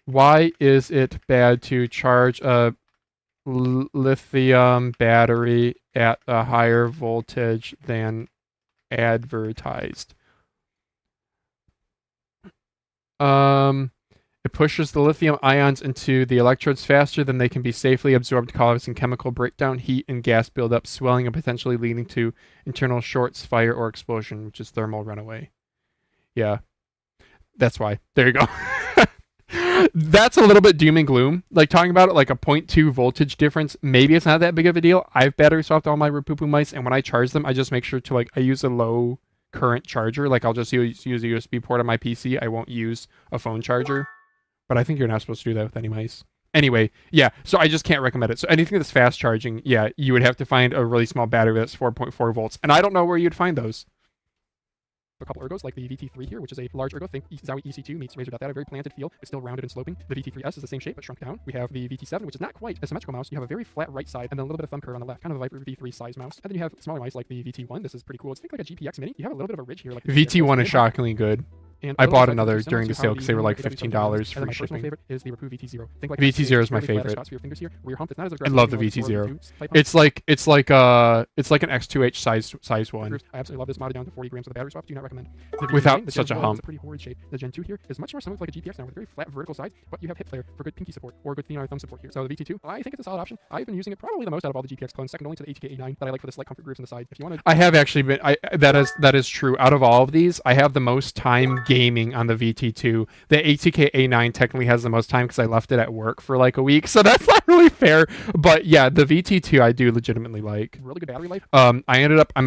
S3: why is it bad to charge a lithium battery at a higher voltage than advertised? It pushes the lithium ions into the electrodes faster than they can be safely absorbed, causing chemical breakdown, heat, and gas buildup, swelling, and potentially leading to internal shorts, fire, or explosion, which is thermal runaway. Yeah, that's why. There you go. That's a little bit doom and gloom. Like talking about it like a 0.2 voltage difference, maybe it's not that big of a deal. I've battery swapped all my Rapoo mice, and when I charge them, I just make sure to I use a low current charger. Like I'll just use a USB port on my PC. I won't use a phone charger. But I think you're not supposed to do that with any mice. Anyway, yeah, so I just can't recommend it. So anything that's fast charging, yeah, you would have to find a really small battery that's 4.4 volts. And I don't know where you'd find those.
S1: A couple ergos like the VT3 here, which is a large ergo. Think Zowie EC2 meets Razor Data, a very planted feel. It's still rounded and sloping. The VT3S is the same shape but shrunk down. We have the VT7, which is not quite a symmetrical mouse. You have a very flat right side and then a little bit of thumb curve on the left, kind of a Viper V3 size mouse. And then you have smaller mice like the VT1. This is pretty cool. It's think like a GPX Mini. You have a little bit of a ridge here. Like
S3: VT1 is shockingly good.
S1: And
S3: I bought another during the sale because they were like $15 free
S1: my
S3: shipping.
S1: favorite is the Rapoo VT0. Think like
S3: VT0 is my favorite.
S1: Spots for your fingers here, where your hump is not as
S3: I
S1: aggressive
S3: love the
S1: as your
S3: VT0.
S1: type hump.
S3: It's like an X2H size one.
S1: I absolutely love this modded down to 40 grams of the battery swap. Do not recommend.
S3: Without
S1: the
S3: such
S1: Gen
S3: a
S1: 1 is
S3: hump.
S1: a pretty horrid shape. The Gen 2 here is much more smooth like a GPX now with very flat vertical sides, but you have hip flare for good pinky support or good thumb support here. So the VT2, I think it's a solid option. I've been using it probably the most out of all the GPX clones, second only to the ATK A9 that I like for the slight comfort grooves on the side. If you want to,
S3: I have actually been. That is true. Out of all of these, I have the most time gaming on the VT2. The ATK A9 technically has the most time because I left it at work for like a week, so that's not really fair. But yeah, the VT2 I do legitimately like.
S1: really good battery life.
S3: I'm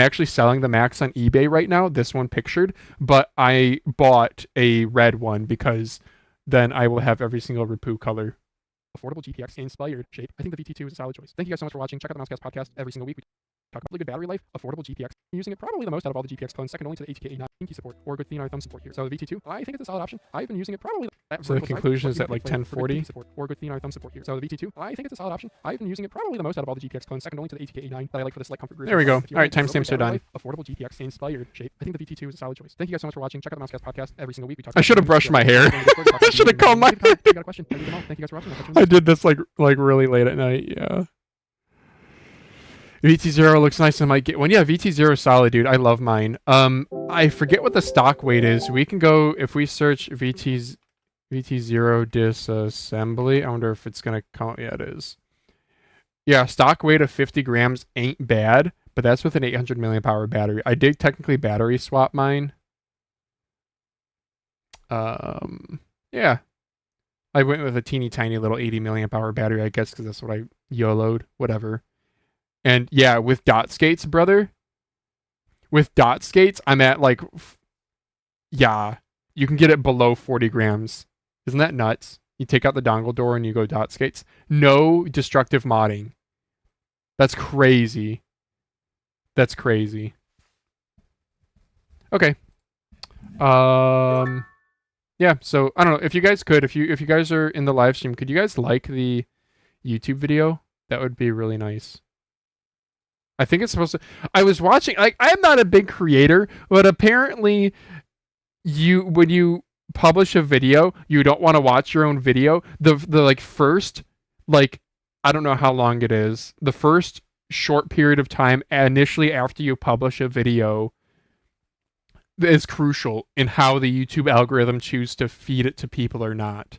S3: actually selling the Max on eBay right now. This one pictured, but I bought a red one because then I will have every single Rapoo color.
S1: Affordable GPX inspired shape. I think the VT2 is a solid choice. Thank you guys so much for watching. Check out the Mousecast podcast every single week. We talk about really good battery life, affordable GPX. Using it probably the most out of all the GPX clones, second only to the ATK A9 pinky support or good thumb support here. So the VT2, I think it's a solid option. I've been using it probably.
S3: So the conclusion is at like 1040
S1: support or good thumb support here. So the VT2, I think it's a solid option. I've been using it probably the most out of all the GPX clones, second only to the ATK A9 that I like for the slight comfort group.
S3: There we go. All right, timestamps are done.
S1: Affordable GPX inspired shape. I think the VT2 is a solid choice. Thank you guys so much for watching. Check out the Mousecast podcast every single week. We talk.
S3: I should have brushed my hair. I should have combed my hair.
S1: You got a question? Thank you guys for watching.
S3: I did this like really late at night. Yeah. VT0 looks nice. I might get one. Yeah, VT0 is solid, dude. I love mine. I forget what the stock weight is. We can go if we search VT VT0 disassembly. I wonder if it's gonna come. Yeah, it is. Yeah, stock weight of 50 grams ain't bad, but that's with an 800 milliamp hour battery. I did technically battery swap mine. Yeah. I went with a teeny tiny little 80 milliamp hour battery, I guess, because that's what I YOLO'd. Whatever. And yeah, with dot skates, brother. With dot skates, I'm at like, yeah, you can get it below 40 grams. Isn't that nuts? You take out the dongle door and you go dot skates. No destructive modding. That's crazy. That's crazy. Okay. Yeah, so I don't know if you guys could, if you guys are in the live stream, could you guys like the YouTube video? That would be really nice. I think it's supposed to. I was watching. Like, I'm not a big creator, but apparently, when you publish a video, you don't want to watch your own video. The like first, like, I don't know how long it is. The first short period of time initially after you publish a video is crucial in how the YouTube algorithm chooses to feed it to people or not.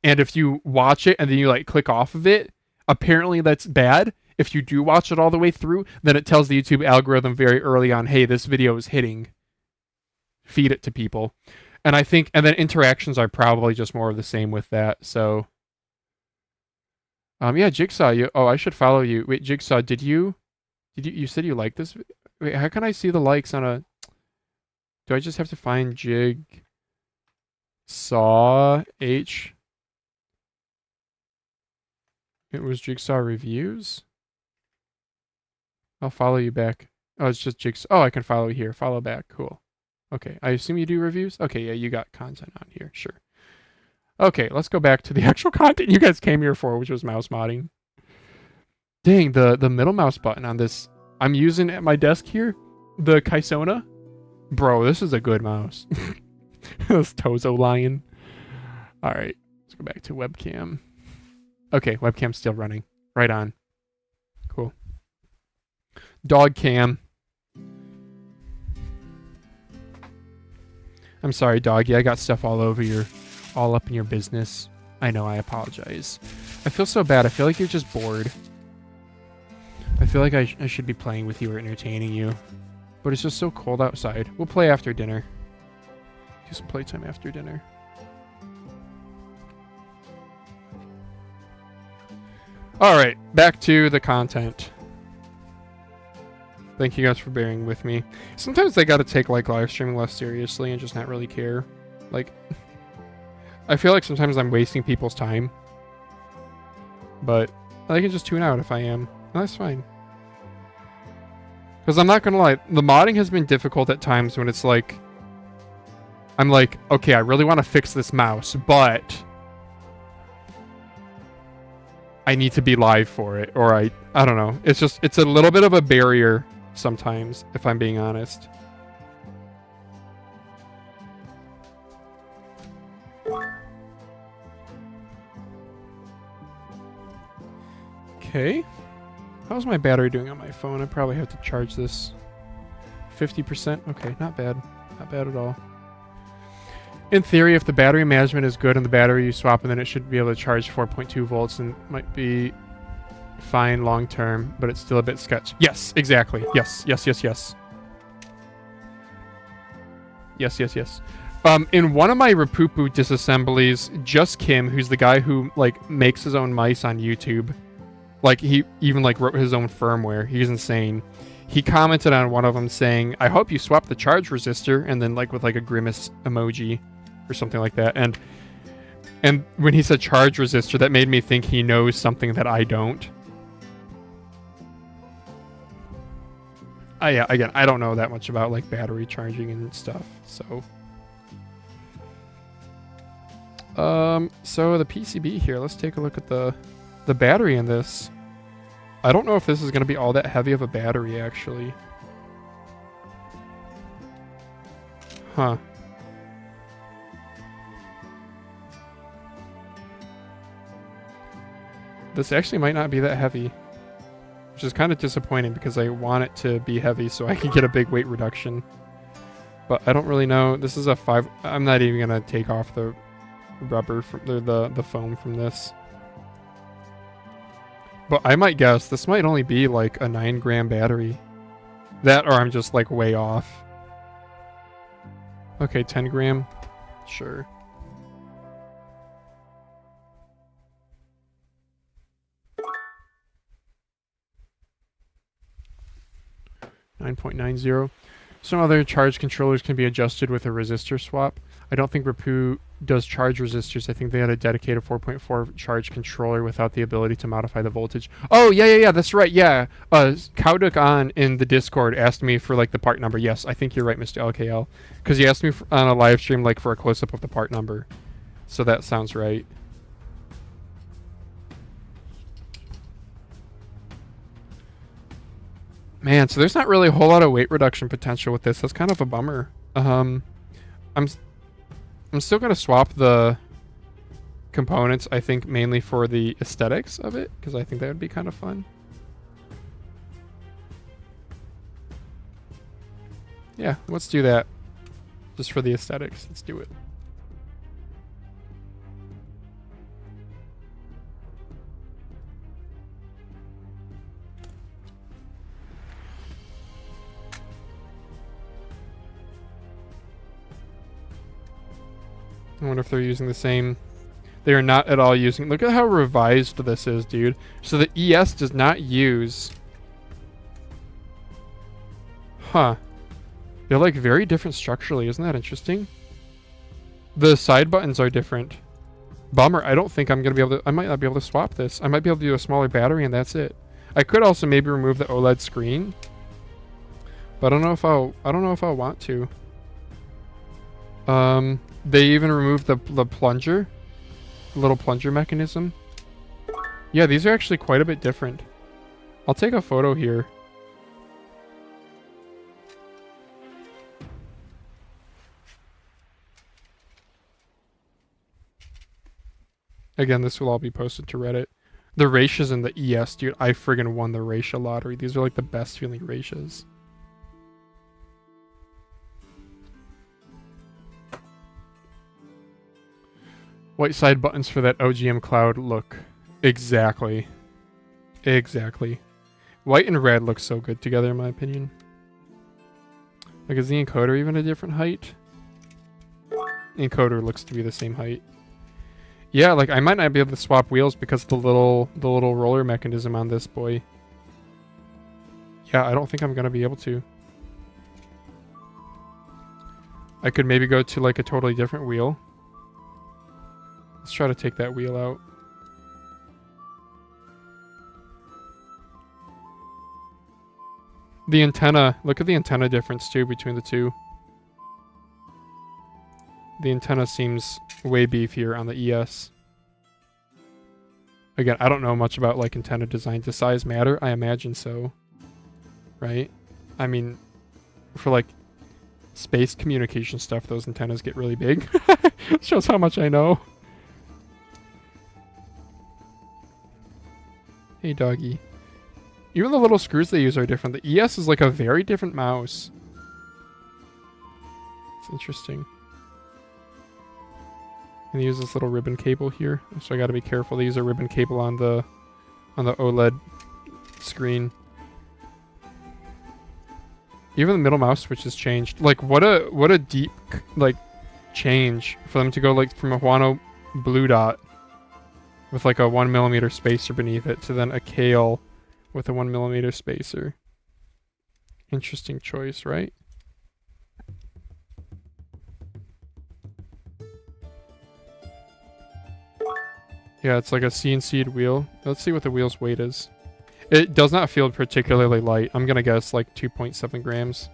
S3: And if you watch it and then you like click off of it, apparently that's bad. If you do watch it all the way through, then it tells the YouTube algorithm very early on, hey, this video is hitting. Feed it to people. And I think, and then interactions are probably just more of the same with that. So, yeah, Jigsaw, I should follow you. Wait, Jigsaw, you said you liked this? Wait, how can I see the likes on a, do I just have to find Jigsaw H? It was Jigsaw Reviews? I'll follow you back. Oh, it's just Jigsaw. Oh, I can follow you here. Follow back. Cool. Okay, I assume you do reviews? Okay, yeah, you got content on here. Sure. Okay, let's go back to the actual content you guys came here for, which was mouse modding. Dang, the middle mouse button on this, I'm using at my desk here, the Kaisona. Bro, this is a good mouse. This Tozo lion. All right, let's go back to webcam. Okay, webcam's still running. Right on. Cool. Dog cam. I'm sorry, doggy. I got stuff all up in your business. I know, I apologize. I feel so bad. I feel like you're just bored. I feel like I should be playing with you or entertaining you. But it's just so cold outside. We'll play after dinner. Do some playtime after dinner. Alright, back to the content. Thank you guys for bearing with me. Sometimes I gotta take like live streaming less seriously and just not really care. Like, I feel like sometimes I'm wasting people's time. But I can just tune out if I am. And that's fine. Because I'm not gonna lie, the modding has been difficult at times when it's like, I'm like, okay, I really want to fix this mouse, but I need to be live for it, or I don't know. It's a little bit of a barrier sometimes, if I'm being honest. Okay. How's my battery doing on my phone? I probably have to charge this 50%. Okay, not bad. Not bad at all. In theory, if the battery management is good and the battery you swap, and then it should be able to charge 4.2 volts and might be fine long term, but it's still a bit sketch. Yes, exactly. Yes. Yes. In one of my Rapupu disassemblies, Just Kim, who's the guy who like makes his own mice on YouTube, like he even like wrote his own firmware. He's insane. He commented on one of them saying, "I hope you swap the charge resistor," and then like with like a grimace emoji or something like that. And when he said charge resistor, that made me think he knows something that I don't. Yeah, again, I don't know that much about like battery charging and stuff, so. So the PCB here, let's take a look at the battery in this. I don't know if this is going to be all that heavy of a battery, actually. Huh. This actually might not be that heavy, which is kind of disappointing because I want it to be heavy so I can get a big weight reduction. But I don't really know. This is a 5. I'm not even going to take off the rubber from the foam from this. But I might guess this might only be like a 9-gram battery. That, or I'm just like way off. Okay, 10 gram. Sure. .90. Some other charge controllers can be adjusted with a resistor swap. I don't think Rapu does charge resistors. I think they had a dedicated 4.4 charge controller without the ability to modify the voltage. Oh, yeah, that's right, yeah. Cowduck on in the Discord asked me for, like, the part number. Yes, I think you're right, Mr. LKL. Because he asked me on a live stream, like, for a close-up of the part number. So that sounds right. Man, so there's not really a whole lot of weight reduction potential with this. That's kind of a bummer. I'm still going to swap the components, I think, mainly for the aesthetics of it, because I think that would be kind of fun. Yeah, let's do that. Just for the aesthetics. Let's do it. I wonder if they're using the same. They are not at all using. Look at how revised this is, dude. So the ES does not use. Huh. They're like very different structurally. Isn't that interesting? The side buttons are different. Bummer. I don't think I'm going to be able to. I might not be able to swap this. I might be able to do a smaller battery and that's it. I could also maybe remove the OLED screen. But I don't know if I'll want to. They even removed the plunger, the little plunger mechanism. Yeah, these are actually quite a bit different. I'll take a photo here. Again, this will all be posted to Reddit. The Ratias and the ES, dude, I friggin' won the Ratia lottery. These are like the best feeling Ratias. White side buttons for that OGM cloud look. Exactly. Exactly. White and red look so good together in my opinion. Like, is the encoder even a different height? The encoder looks to be the same height. Yeah, like I might not be able to swap wheels because of the little roller mechanism on this boy. Yeah, I don't think I'm gonna be able to. I could maybe go to like a totally different wheel. Let's try to take that wheel out. The antenna, look at the antenna difference too between the two. The antenna seems way beefier on the ES. Again, I don't know much about like antenna design. Does size matter? I imagine so. Right? I mean, for like space communication stuff, those antennas get really big. Shows how much I know. Hey, doggy. Even the little screws they use are different. The ES is like a very different mouse. It's interesting. And they use this little ribbon cable here, so I got to be careful. They use a ribbon cable on the OLED screen. Even the middle mouse switch has changed. Like, what a deep like change for them to go like from a Huano blue dot with like a 1mm spacer beneath it to then a Kale with a 1mm spacer. Interesting choice, right? Yeah, it's like a CNC'd wheel. Let's see what the wheel's weight is. It does not feel particularly light. I'm gonna guess like 2.7 grams.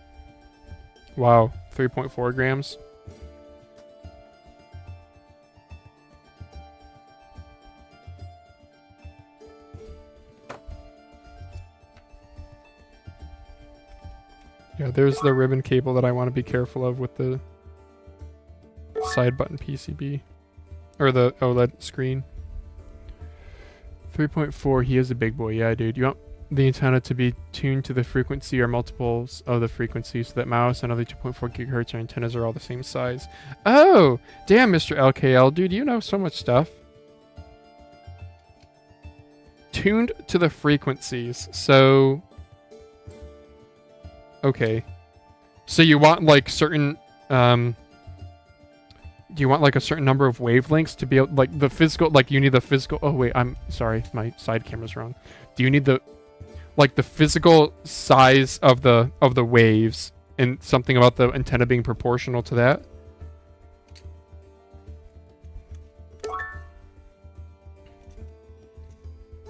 S3: Wow, 3.4 grams. Yeah, there's the ribbon cable that I want to be careful of with the side button PCB. Or the OLED screen. 3.4, he is a big boy. Yeah, dude. the antenna to be tuned to the frequency or multiples of the frequency, so that mouse and other 2.4 gigahertz antennas are all the same size. Oh, damn, Mr. LKL, dude, you know so much stuff. Tuned to the frequencies. So, okay. So you want like certain, do you want like a certain number of wavelengths to be able, like the physical, like you need the physical, oh wait, I'm sorry, my side camera's wrong. Do you need the, like the physical size of the waves and something about the antenna being proportional to that?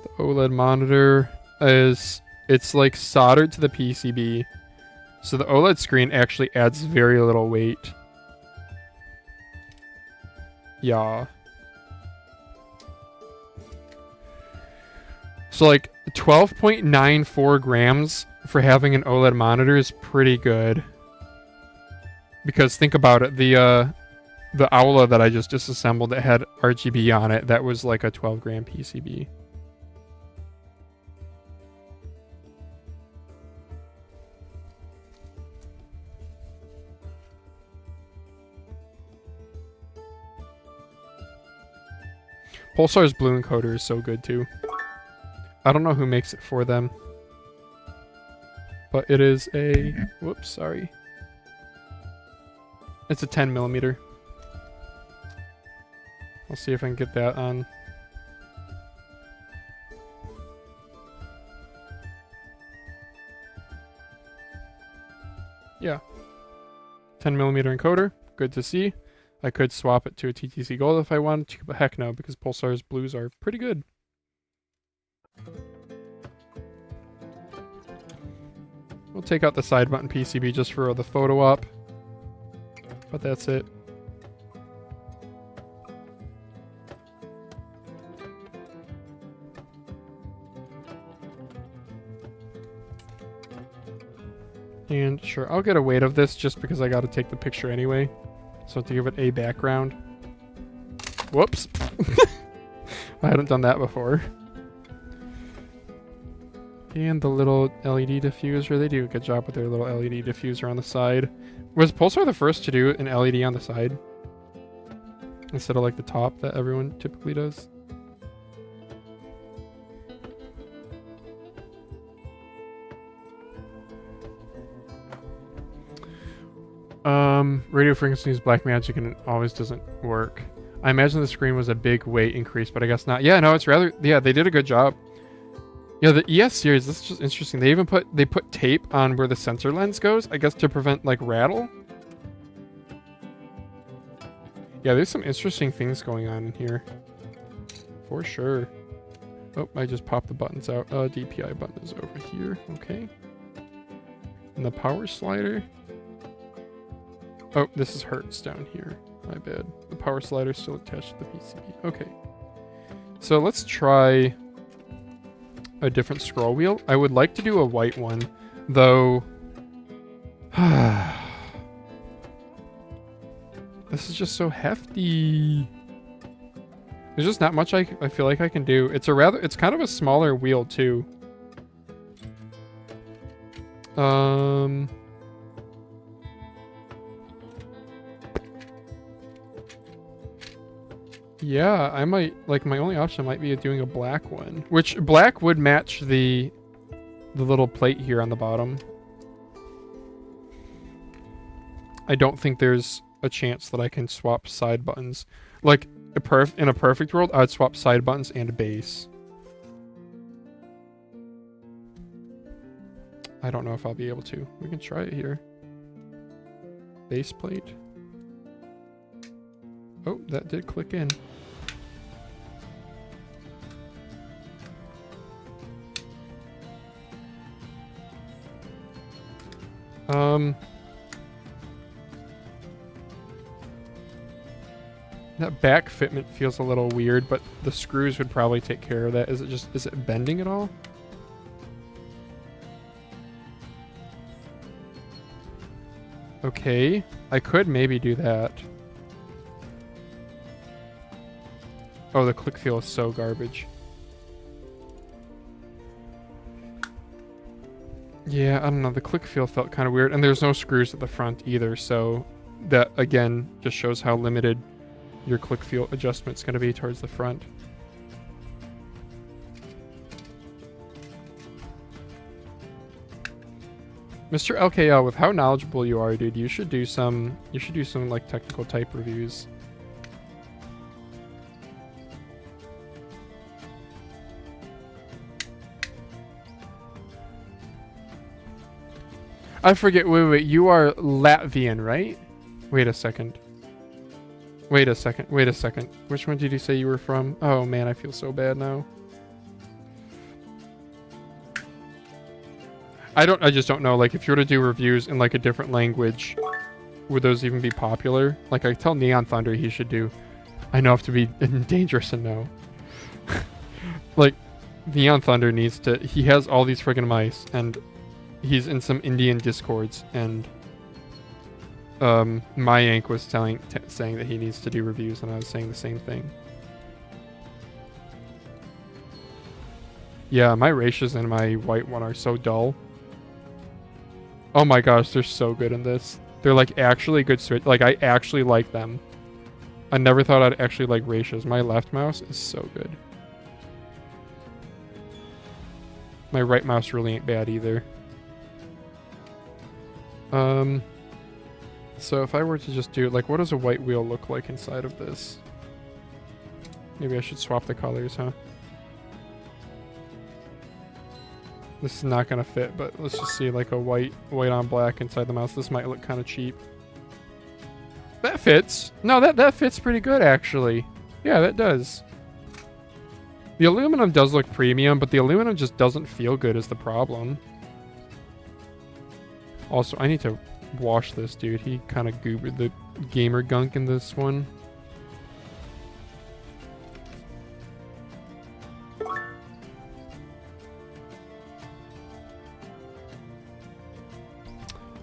S3: The OLED monitor it's like soldered to the PCB. So the OLED screen actually adds very little weight. Yeah. So like 12.94 grams for having an OLED monitor is pretty good. Because think about it, the Owla that I just disassembled that had RGB on it, that was like a 12 gram PCB. Pulsar's blue encoder is so good too. I don't know who makes it for them. But it is a... Whoops, sorry. It's a 10 millimeter. I'll see if I can get that on. Yeah. 10 millimeter encoder. Good to see. I could swap it to a TTC Gold if I wanted to, but heck no, because Pulsar's blues are pretty good. We'll take out the side button PCB just for the photo op. But that's it. And sure, I'll get a weight of this just because I gotta take the picture anyway. So to give it a background. Whoops. I hadn't done that before. And the little LED diffuser, they do a good job with their little LED diffuser on the side. Was Pulsar the first to do an LED on the side? Instead of like the top that everyone typically does? Radio frequency is black magic and it always doesn't work. I imagine the screen was a big weight increase, but I guess not. Yeah, no, it's rather, yeah, they did a good job. Yeah, the ES series, this is just interesting. They even put tape on where the sensor lens goes, I guess to prevent like rattle. Yeah, there's some interesting things going on in here. For sure. Oh, I just popped the buttons out. DPI button is over here. Okay. And the power slider. Oh, this is Hertz down here. My bad. The power slider is still attached to the PCB. Okay. So let's try a different scroll wheel. I would like to do a white one, though. This is just so hefty. There's just not much I feel like I can do. It's kind of a smaller wheel too. Yeah, I might, like, my only option might be doing a black one. Which, black would match the little plate here on the bottom. I don't think there's a chance that I can swap side buttons. Like, in a perfect world, I would swap side buttons and base. I don't know if I'll be able to. We can try it here. Base plate. Oh, that did click in. That back fitment feels a little weird, but the screws would probably take care of that. Is it bending at all? Okay, I could maybe do that. Oh, the click feel is so garbage.
S1: Yeah, I don't know. The click feel felt kind of weird, and there's no screws at the front either, so that again just shows how limited your click feel adjustment's going to be towards the front. Mr. LKL, with how knowledgeable you are, dude, you should do some like technical type reviews. I forget. Wait. You are Latvian, right? Wait a second. Wait a second. Which one did you say you were from? Oh man, I feel so bad now. I just don't know. Like, if you were to do reviews in like a different language, would those even be popular? Like, I tell Neon Thunder he should do. I know have to be dangerous and no. Like, Neon Thunder needs to. He has all these friggin' mice, and he's in some Indian discords, and Mayank was saying that he needs to do reviews, and I was saying the same thing. Yeah, my Raishas and my white one are so dull. Oh my gosh, they're so good in this. They're like actually good switch. Like, I actually like them. I never thought I'd actually like Raishas. My left mouse is so good. My right mouse really ain't bad either. So if I were to just do, like, what does a white wheel look like inside of this? Maybe I should swap the colors, huh? This is not gonna fit, but let's just see, like, a white on black inside the mouse. This might look kind of cheap. That fits. No, that fits pretty good, actually. Yeah, that does. The aluminum does look premium, but the aluminum just doesn't feel good is the problem. Also, I need to wash this, dude. He kind of goobered the gamer gunk in this one.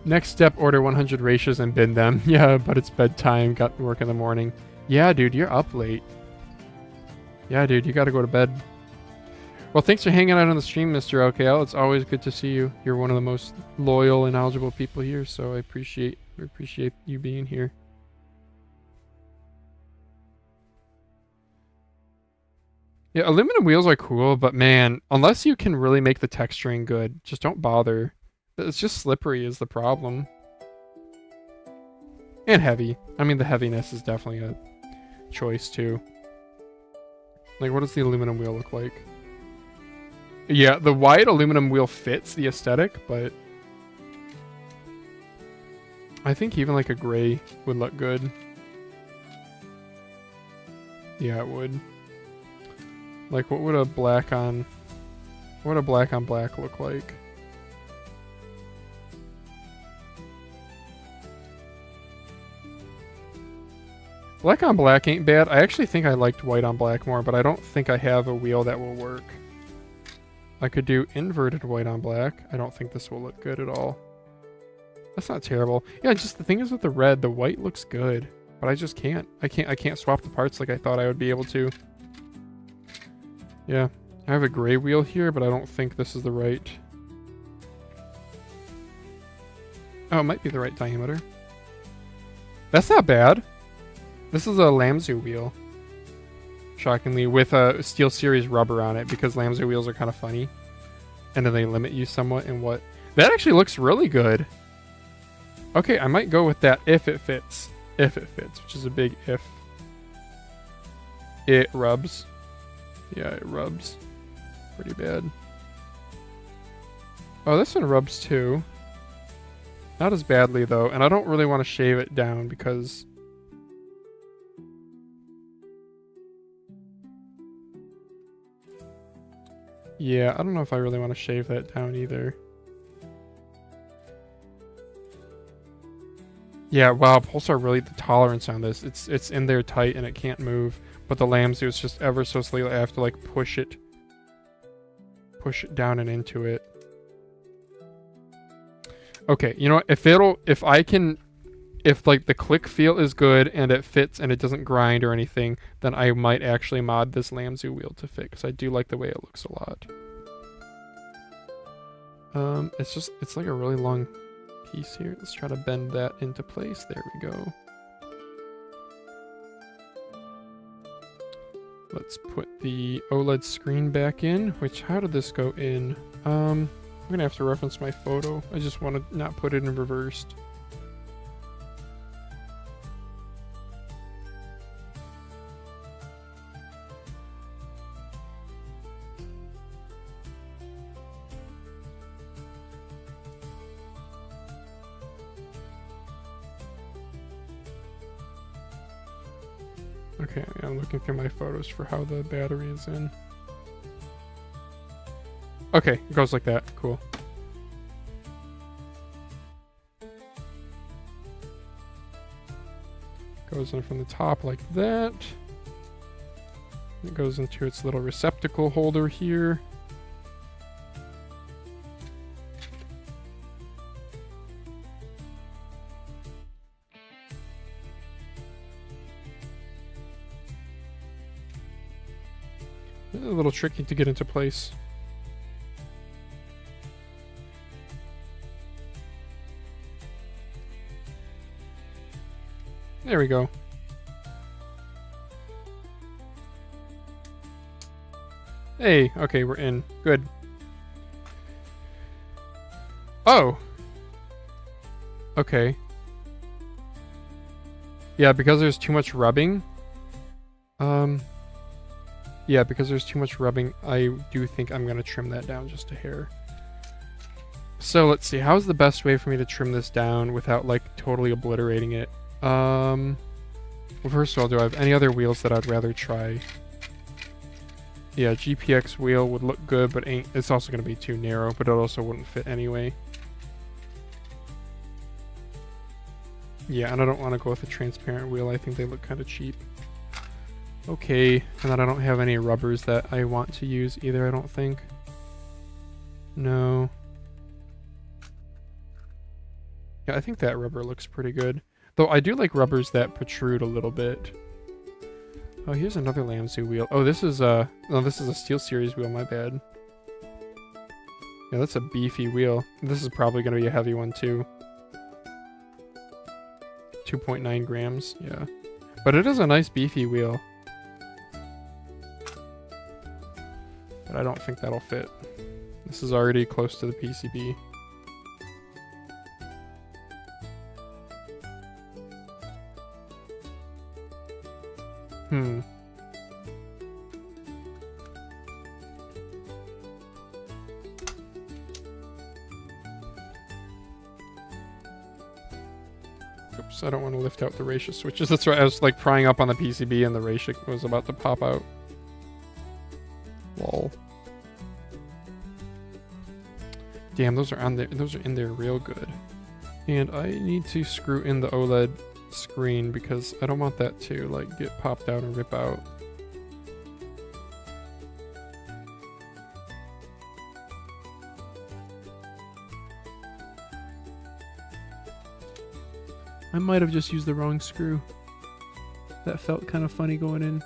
S1: Next step, order 100 Raishas and bin them. Yeah, but it's bedtime. Got to work in the morning. Yeah, dude, you're up late. Yeah, dude, you gotta go to bed. Well, thanks for hanging out on the stream, Mr. LKL. It's always good to see you. You're one of the most loyal and knowledgeable people here, so I appreciate you being here. Yeah, aluminum wheels are cool, but man, unless you can really make the texturing good, just don't bother. It's just slippery is the problem. And heavy. I mean, the heaviness is definitely a choice too. Like, what does the aluminum wheel look like? Yeah, the white aluminum wheel fits the aesthetic, but I think even like a gray would look good. Yeah, it would. Like, what would a black on black look like? Black on black ain't bad. I actually think I liked white on black more, but I don't think I have a wheel that will work. I could do inverted white on black. I don't think this will look good at all. That's not terrible. Yeah, just the thing is with the red, the white looks good, but I just can't. I can't swap the parts like I thought I would be able to. Yeah, I have a gray wheel here, but I don't think this is the right. Oh, it might be the right diameter. That's not bad. This is a Lamzu wheel. Shockingly, with a Steel Series rubber on it, because Lamzu wheels are kind of funny. And then they limit you somewhat in what... That actually looks really good. Okay, I might go with that if it fits. If it fits, which is a big if. It rubs. Yeah, it rubs. Pretty bad. Oh, this one rubs too. Not as badly though, and I don't really want to shave it down because... Yeah, I don't know if I really want to shave that down either. Yeah, wow, Pulsar really, the tolerance on this, it's in there tight and it can't move. But the Lamzu is just ever so slightly, I have to like push it down and into it. Okay, you know what, if like the click feel is good and it fits and it doesn't grind or anything, then I might actually mod this Lamzu wheel to fit, because I do like the way it looks a lot.
S3: It's like a really long piece here. Let's try to bend that into place. There we go. Let's put the OLED screen back in, which, how did this go in? I'm gonna have to reference my photo. I just want to not put it in reversed. Okay, I'm looking through my photos for how the battery is in. Okay, it goes like that. Cool. Goes in from the top like that. It goes into its little receptacle holder here. A little tricky to get into place. There we go. Hey, okay, we're in. Good. Oh! Okay. Yeah, because there's too much rubbing. Yeah, because there's too much rubbing, I do think I'm going to trim that down just a hair. So let's see, how's the best way for me to trim this down without like totally obliterating it? Well, first of all, do I have any other wheels that I'd rather try? Yeah, GPX wheel would look good, but it's also going to be too narrow, but it also wouldn't fit anyway. Yeah, and I don't want to go with a transparent wheel. I think they look kind of cheap. Okay, and then I don't have any rubbers that I want to use either, I don't think. No. Yeah, I think that rubber looks pretty good. Though I do like rubbers that protrude a little bit. Oh, here's another Lamsu wheel. Oh, this is a Steel Series wheel, my bad. Yeah, that's a beefy wheel. This is probably going to be a heavy one too. 2.9 grams, yeah. But it is a nice beefy wheel. But I don't think that'll fit. This is already close to the PCB. Oops, I don't want to lift out the ratio switches. That's right, I was like prying up on the PCB and the ratio was about to pop out. Lol. Damn, those are on there. Those are in there real good. And I need to screw in the OLED screen because I don't want that to like get popped out and rip out. I might have just used the wrong screw. That felt kind of funny going in.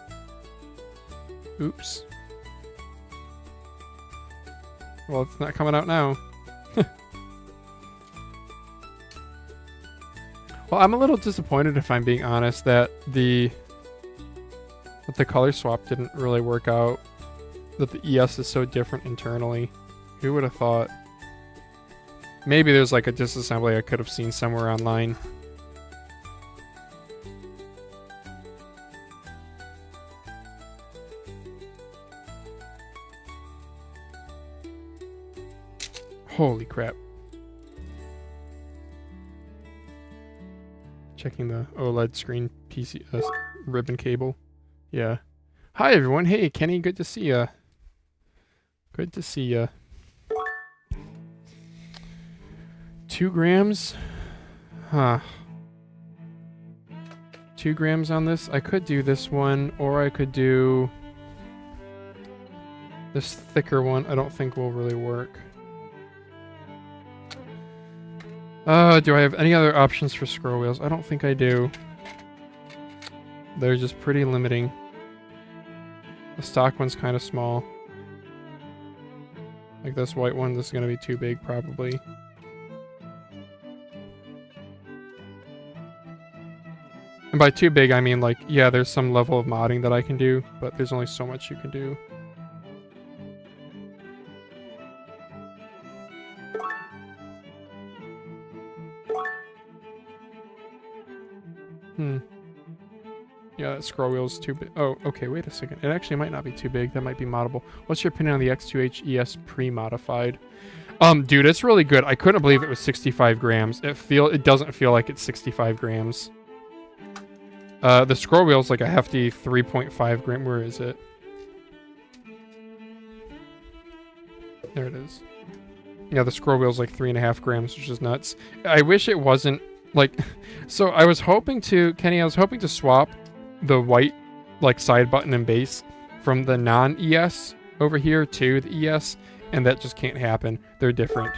S3: Oops. Well, it's not coming out now. Well, I'm a little disappointed, if I'm being honest, that the color swap didn't really work out. That the ES is so different internally. Who would have thought? Maybe there's like a disassembly I could have seen somewhere online. Holy crap. Checking the OLED screen PC ribbon cable. Yeah. Hi everyone. Hey Kenny, good to see ya. Good to see ya. 2 grams? Huh. 2 grams on this? I could do this one, or I could do this thicker one. I don't think will really work. Do I have any other options for scroll wheels? I don't think I do. They're just pretty limiting. The stock one's kind of small. Like this white one, this is gonna be too big probably. And by too big, I mean like, yeah, there's some level of modding that I can do, but there's only so much you can do. Yeah, that scroll wheel's too big. Oh, okay, wait a second. It actually might not be too big. That might be moddable. What's your opinion on the X2H ES pre-modified? Dude, it's really good. I couldn't believe it was 65 grams. It doesn't feel like it's 65 grams. The scroll wheel's like a hefty 3.5 gram. Where is it? There it is. Yeah, the scroll wheel's like 3.5 grams, which is nuts. I wish it wasn't like... So I was hoping to... Kenny, I was hoping to swap the white like side button and base from the non-ES over here to the ES, and that just can't happen. They're different.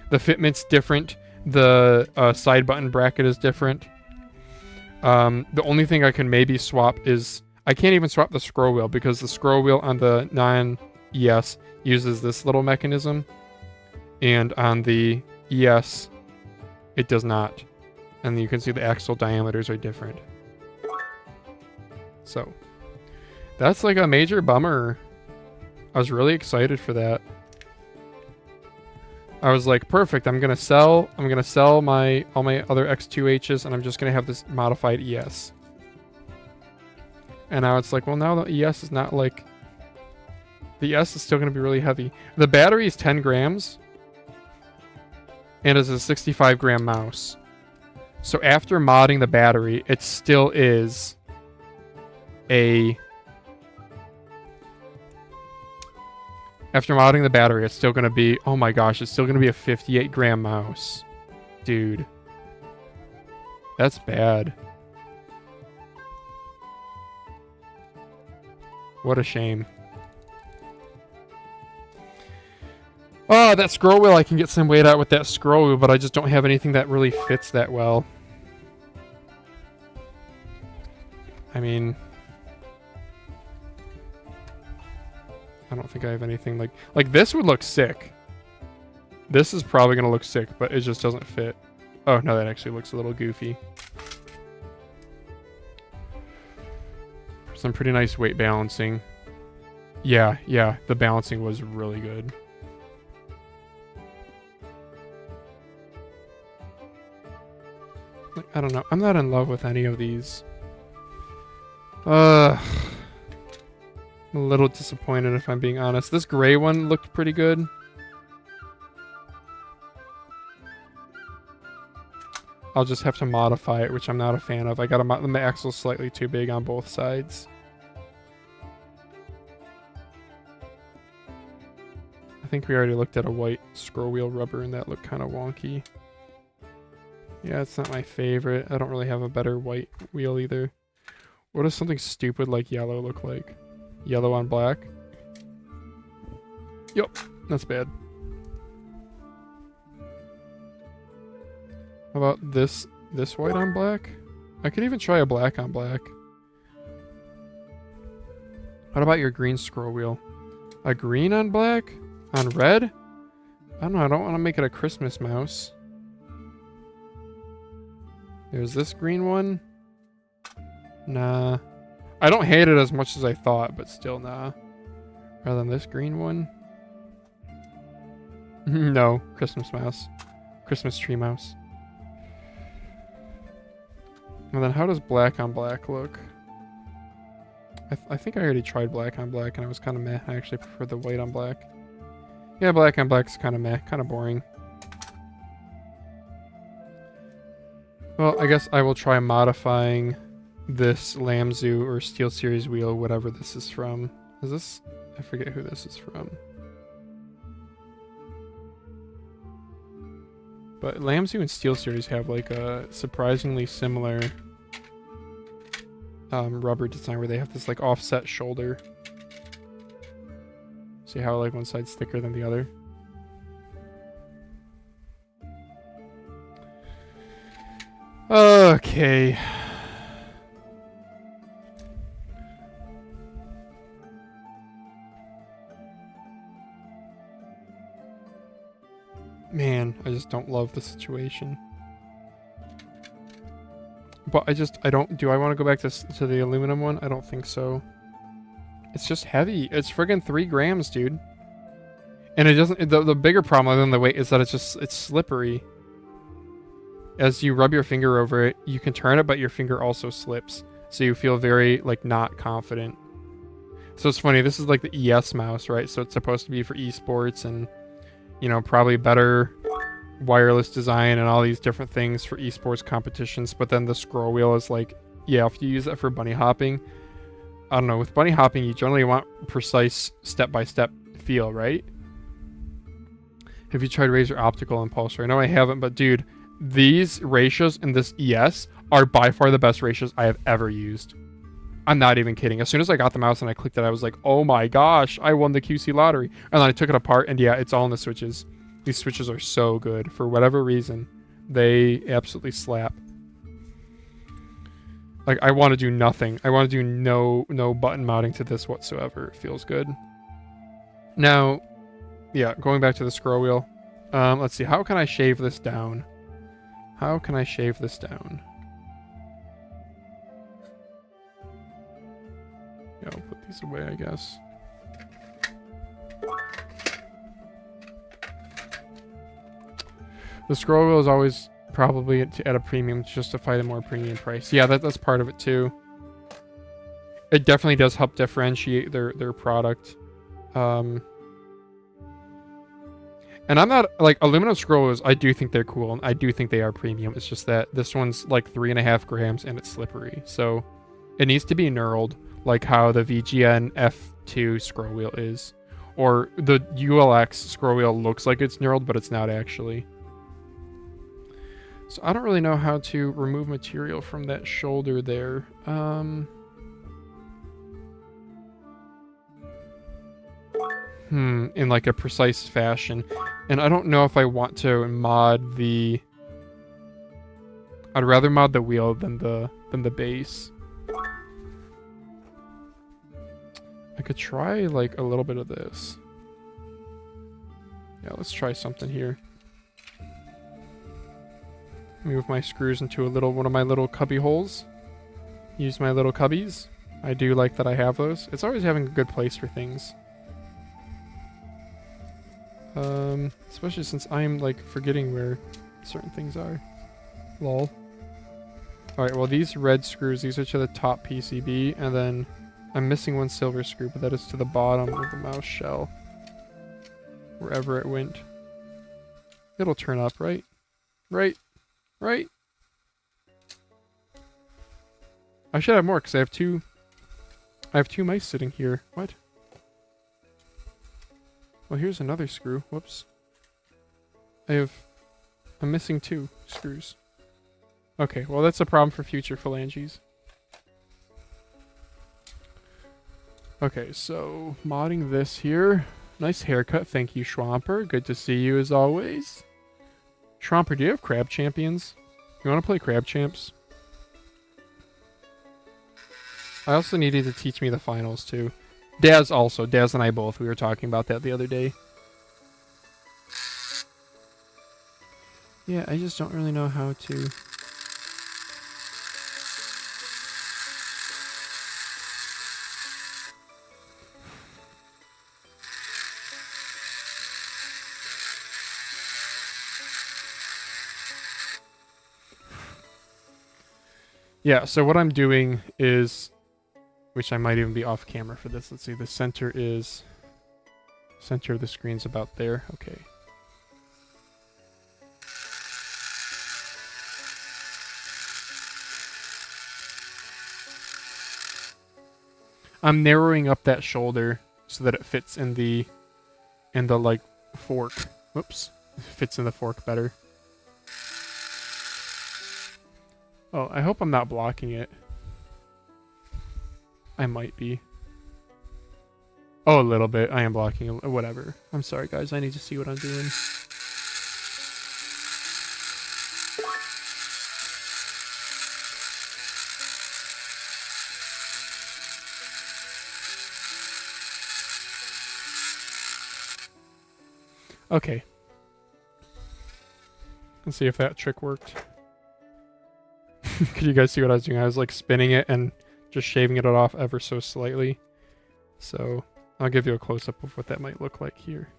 S3: The fitment's different. The side button bracket is different. The only thing I can maybe swap is... I can't even swap the scroll wheel because the scroll wheel on the non-ES uses this little mechanism, and on the ES it does not. And you can see the axle diameters are different. So that's like a major bummer. I was really excited for that. I was like, perfect, I'm gonna sell all my other X2Hs, and I'm just gonna have this modified ES. And now it's like, well, now the ES is not like... The ES is still gonna be really heavy. The battery is 10 grams. And it's a 65 gram mouse. So after modding the battery, it still is a... After modding the battery, it's still going to be... Oh my gosh, it's still going to be a 58 gram mouse. Dude. That's bad. What a shame. Oh, that scroll wheel, I can get some weight out with that scroll wheel, but I just don't have anything that really fits that well. I mean... I don't think I have anything like... Like, this would look sick. This is probably going to look sick, but it just doesn't fit. Oh, no, that actually looks a little goofy. Some pretty nice weight balancing. Yeah, the balancing was really good. Like, I don't know. I'm not in love with any of these. I'm a little disappointed if I'm being honest. This gray one looked pretty good. I'll just have to modify it, which I'm not a fan of. I got the axle's slightly too big on both sides. I think we already looked at a white scroll wheel rubber and that looked kind of wonky. Yeah, it's not my favorite. I don't really have a better white wheel either. What does something stupid like yellow look like? Yellow on black? Yup, that's bad. How about this white on black? I could even try a black on black. What about your green scroll wheel? A green on black? On red? I don't know, I don't want to make it a Christmas mouse. There's this green one. Nah. I don't hate it as much as I thought, but still nah. Rather than this green one. No, Christmas mouse. Christmas tree mouse. And then how does black on black look? I think I already tried black on black and I was kind of meh. I actually prefer the white on black. Yeah, black on black's kind of meh, kind of boring. Well, I guess I will try modifying this Lamzu or Steel Series wheel, whatever this is from. Is this? I forget who this is from. But Lamzu and Steel Series have like a surprisingly similar rubber design where they have this like offset shoulder. See how like one side's thicker than the other? Okay.
S1: just don't love the situation. But I don't, do I want to go back to the aluminum one? I don't think so. It's just heavy. It's friggin' 3 grams, dude. And it doesn't, the bigger problem other than the weight is that it's slippery. As you rub your finger over it, you can turn it, but your finger also slips. So you feel very, like, not confident. So it's funny, this is like the ES mouse, right? So it's supposed to be for esports and, you know, probably better wireless design and all these different things for esports competitions. But then the scroll wheel is like, yeah, if you use that for bunny hopping, I don't know, with bunny hopping, you generally want precise step-by-step feel, right? Have you tried Razer Optical Impulsor? I know I haven't, but dude, these ratios in this ES are by far the best ratios I have ever used. I'm not even kidding. As soon as I got the mouse and I clicked it, I was like, oh my gosh, I won the QC lottery. And then I took it apart, and yeah, it's all in the switches. These switches are so good. For whatever reason, they absolutely slap. Like, I want to do nothing. I want to do no button mounting to this whatsoever. It feels good. Now, yeah, going back to the scroll wheel. Let's see. How can I shave this down? How can I shave this down? Yeah, I'll put these away, I guess. The scroll wheel is always probably at a premium to justify the more premium price. Yeah, that's part of it too. It definitely does help differentiate their product. And I'm not, like, aluminum scrolls, I do think they're cool, and I do think they are premium. It's just that this one's like 3.5 grams and it's slippery. So it needs to be knurled, like how the VGN F2 scroll wheel is. Or the ULX scroll wheel looks like it's knurled, but it's not actually. So I don't really know how to remove material from that shoulder there. In like a precise fashion. And I don't know if I want to mod the... I'd rather mod the wheel than the base. I could try like a little bit of this. Yeah, let's try something here. Move my screws into one of my little cubby holes. Use my little cubbies. I do like that I have those. It's always having a good place for things. Especially since I'm like forgetting where certain things are. Lol. Alright, well these red screws, these are to the top PCB, and then I'm missing one silver screw, but that is to the bottom of the mouse shell. Wherever it went. It'll turn up, right? Right? Right? I should have more, because I have two mice sitting here. What? Well, here's another screw. Whoops. I'm missing 2 screws. Okay, well that's a problem for future phalanges. Okay, so modding this here. Nice haircut, thank you, Schwamper. Good to see you as always. Schwamper, do you have Crab Champions? You want to play Crab Champs? I also needed to teach me the finals too. Daz also. Daz and I both. We were talking about that the other day. Yeah, I just don't really know how to... Yeah, so what I'm doing is... Which I might even be off camera for this. Let's see, the center is... Center of the screen's about there. Okay. I'm narrowing up that shoulder so that it fits in the like fork. Whoops. It fits in the fork better. Oh, I hope I'm not blocking it. I might be. Oh, a little bit. I am blocking it. Whatever. I'm sorry, guys. I need to see what I'm doing. Okay. Let's see if that trick worked. Could you guys see what I was doing? I was like spinning it and just shaving it off ever so slightly. So I'll give you a close-up of what that might look like here.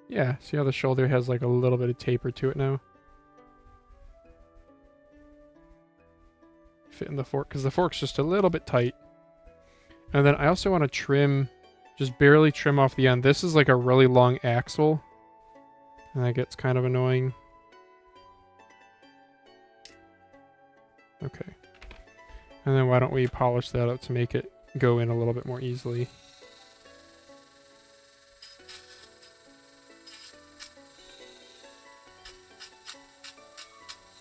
S1: Yeah, see how the shoulder has like a little bit of taper to it now? Fit in the fork, because the fork's just a little bit tight. And then I also want to trim, just barely trim off the end. This is like a really long axle, and that gets kind of annoying. Okay. And then why don't we polish that up to make it go in a little bit more easily.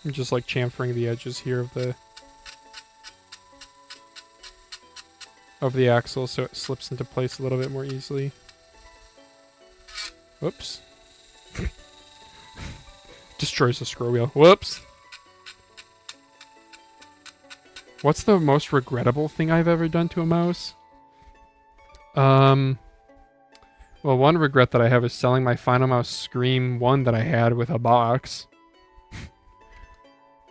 S1: I'm just like chamfering the edges here of the axle so it slips into place a little bit more easily. Whoops. Destroys the scroll wheel. Whoops. What's the most regrettable thing I've ever done to a mouse? Well, one regret that I have is selling my Final Mouse Scream 1 that I had with a box.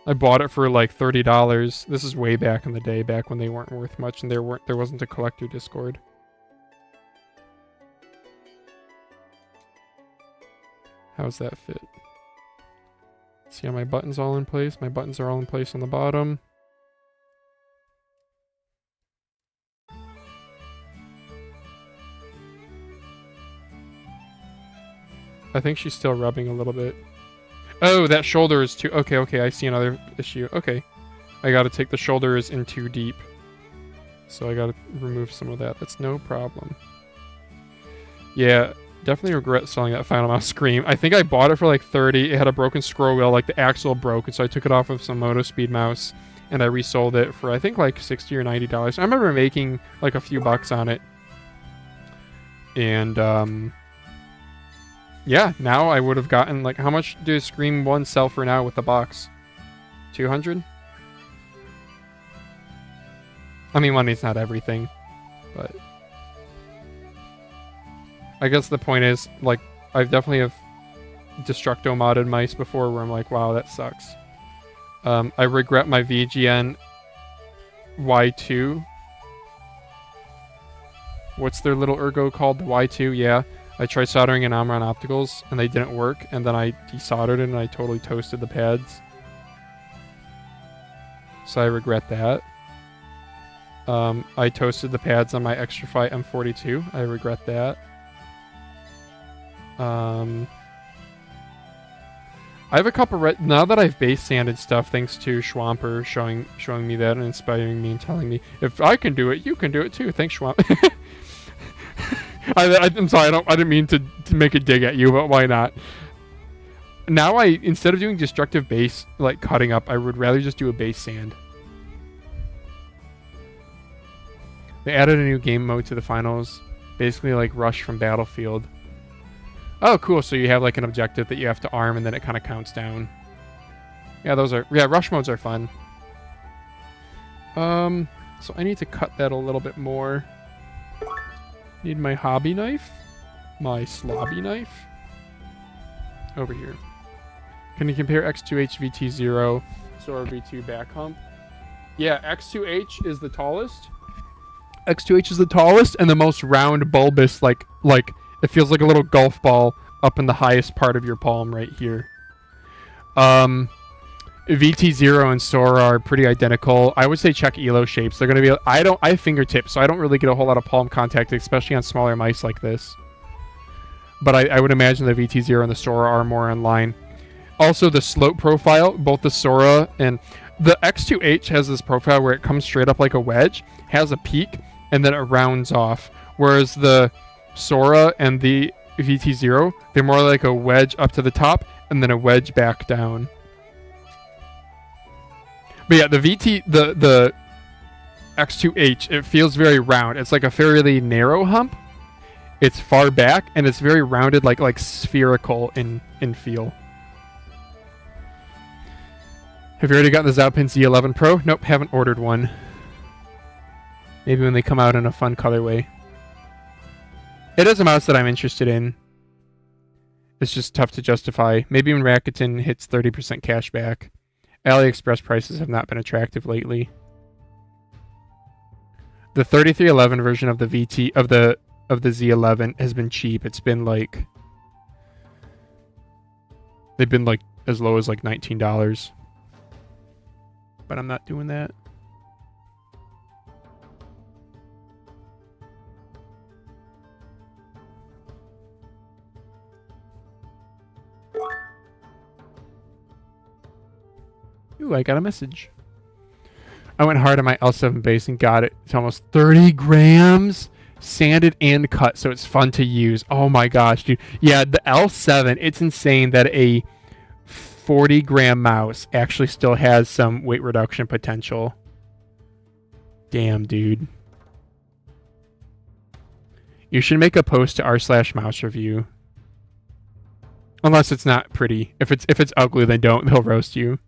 S1: I bought it for like $30. This is way back in the day, back when they weren't worth much and there wasn't a collector Discord. How's that fit? See how my buttons all in place? My buttons are all in place on the bottom. I think she's still rubbing a little bit. Oh, that shoulder is too... Okay, okay, I see another issue. Okay. I gotta take the shoulders in too deep. So I gotta remove some of that. That's no problem. Yeah, definitely regret selling that Final Mouse Scream. I think I bought it for like 30. It had a broken scroll wheel, like the axle broke, and so I took it off of some Moto Speed mouse, and I resold it for I think like $60 or $90. I remember making like a few bucks on it. And, yeah, now I would have gotten, like, how much do Scream 1 sell for now with the box? 200? I mean, money's not everything, but... I guess the point is, like, I've definitely have Destructo modded mice before where I'm like, wow, that sucks. I regret my VGN Y2. What's their little ergo called? The Y2, yeah. I tried soldering in Omron Opticals, and they didn't work, and then I desoldered it, and I totally toasted the pads. So I regret that. I toasted the pads on my Extra Fight M42. I regret that. I have a couple now that I've base sanded stuff, thanks to Schwamper showing me that and inspiring me and telling me, if I can do it, you can do it too. Thanks, Schwamp. I'm sorry, I didn't mean to make a dig at you, but why not? Now instead of doing destructive base, like cutting up, I would rather just do a base sand. They added a new game mode to the finals, basically like Rush from Battlefield. Oh, cool, so you have like an objective that you have to arm and then it kind of counts down. Yeah, Rush modes are fun. So I need to cut that a little bit more. Need my hobby knife. My slobby knife. Over here. Can you compare X2H VT0 Sora V2 back hump? Yeah, X2H is the tallest. X2H is the tallest and the most round, bulbous, like it feels like a little golf ball up in the highest part of your palm right here. VT0 and Sora are pretty identical. I would say check Elo shapes. They're going to be... I have fingertips, so I don't really get a whole lot of palm contact, especially on smaller mice like this. But I would imagine the VT0 and the Sora are more in line. Also, the slope profile, both the Sora and... The X2H has this profile where it comes straight up like a wedge, has a peak, and then it rounds off. Whereas the Sora and the VT0, they're more like a wedge up to the top, and then a wedge back down. But yeah, the X2H, it feels very round. It's like a fairly narrow hump. It's far back, and it's very rounded, like spherical in feel. Have you already gotten the Zaopin Z11 Pro? Nope, haven't ordered one. Maybe when they come out in a fun colorway.
S3: It is a mouse that I'm interested in. It's just tough to justify. Maybe when Rakuten hits 30% cash back. AliExpress prices have not been attractive lately. The 3311 version of the Z11 has been cheap. It's been like they've been like as low as like $19. But I'm not doing that. Ooh, I got a message. I went hard on my L7 base and got it. It's almost 30 grams sanded and cut, so it's fun to use. Oh my gosh, dude. Yeah, the L7, it's insane that a 40-gram mouse actually still has some weight reduction potential. Damn, dude. You should make a post to r/mouse review. Unless it's not pretty. If it's ugly, then don't. They'll roast you.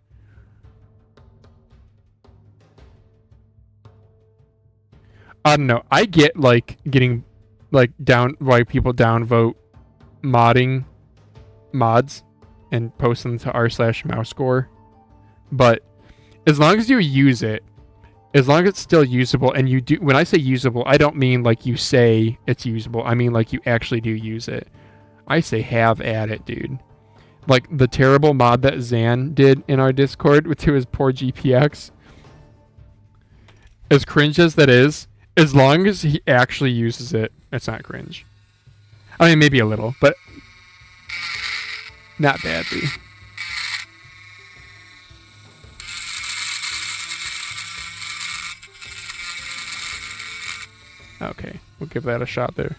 S3: I don't know. I get like getting like down why people downvote modding mods and post them to r/mouse score. But as long as you use it, as long as it's still usable, and you do, when I say usable, I don't mean like you say it's usable. I mean like you actually do use it. I say have at it, dude. Like the terrible mod that Zan did in our Discord with his poor GPX. As cringe as that is, as long as he actually uses it, it's not cringe. I mean, maybe a little, but not badly. Okay, we'll give that a shot there.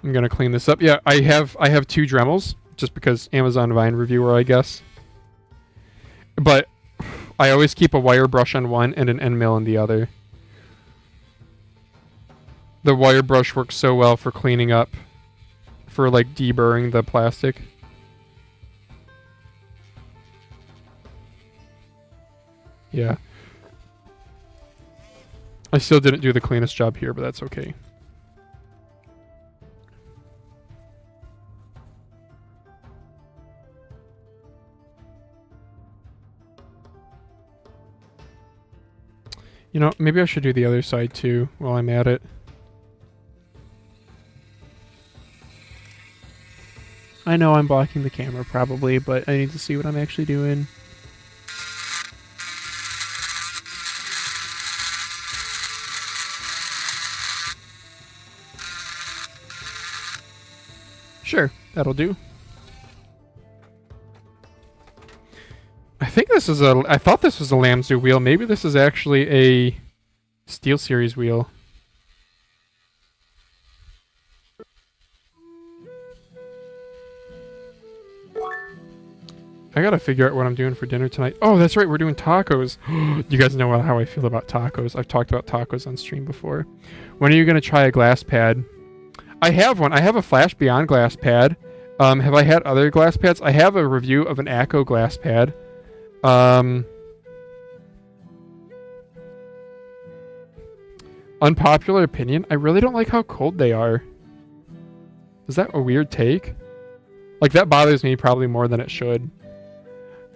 S3: I'm gonna clean this up. Yeah, I have 2 Dremels, just because Amazon Vine reviewer, I guess. But I always keep a wire brush on one and an end mill on the other. The wire brush works so well for cleaning up, for like deburring the plastic. Yeah. I still didn't do the cleanest job here, but that's okay. You know, maybe I should do the other side too while I'm at it. I know I'm blocking the camera probably, but I need to see what I'm actually doing. Sure, that'll do. I think this is a... I thought this was a Lamzu wheel. Maybe this is actually a SteelSeries wheel. I gotta figure out what I'm doing for dinner tonight. Oh, that's right, we're doing tacos. You guys know how I feel about tacos. I've talked about tacos on stream before. When are you gonna try a glass pad? I have one. I have a Flash Beyond glass pad. Have I had other glass pads? I have a review of an Acco glass pad. Unpopular opinion, I really don't like how cold they are. Is that a weird take? Like, that bothers me probably more than it should.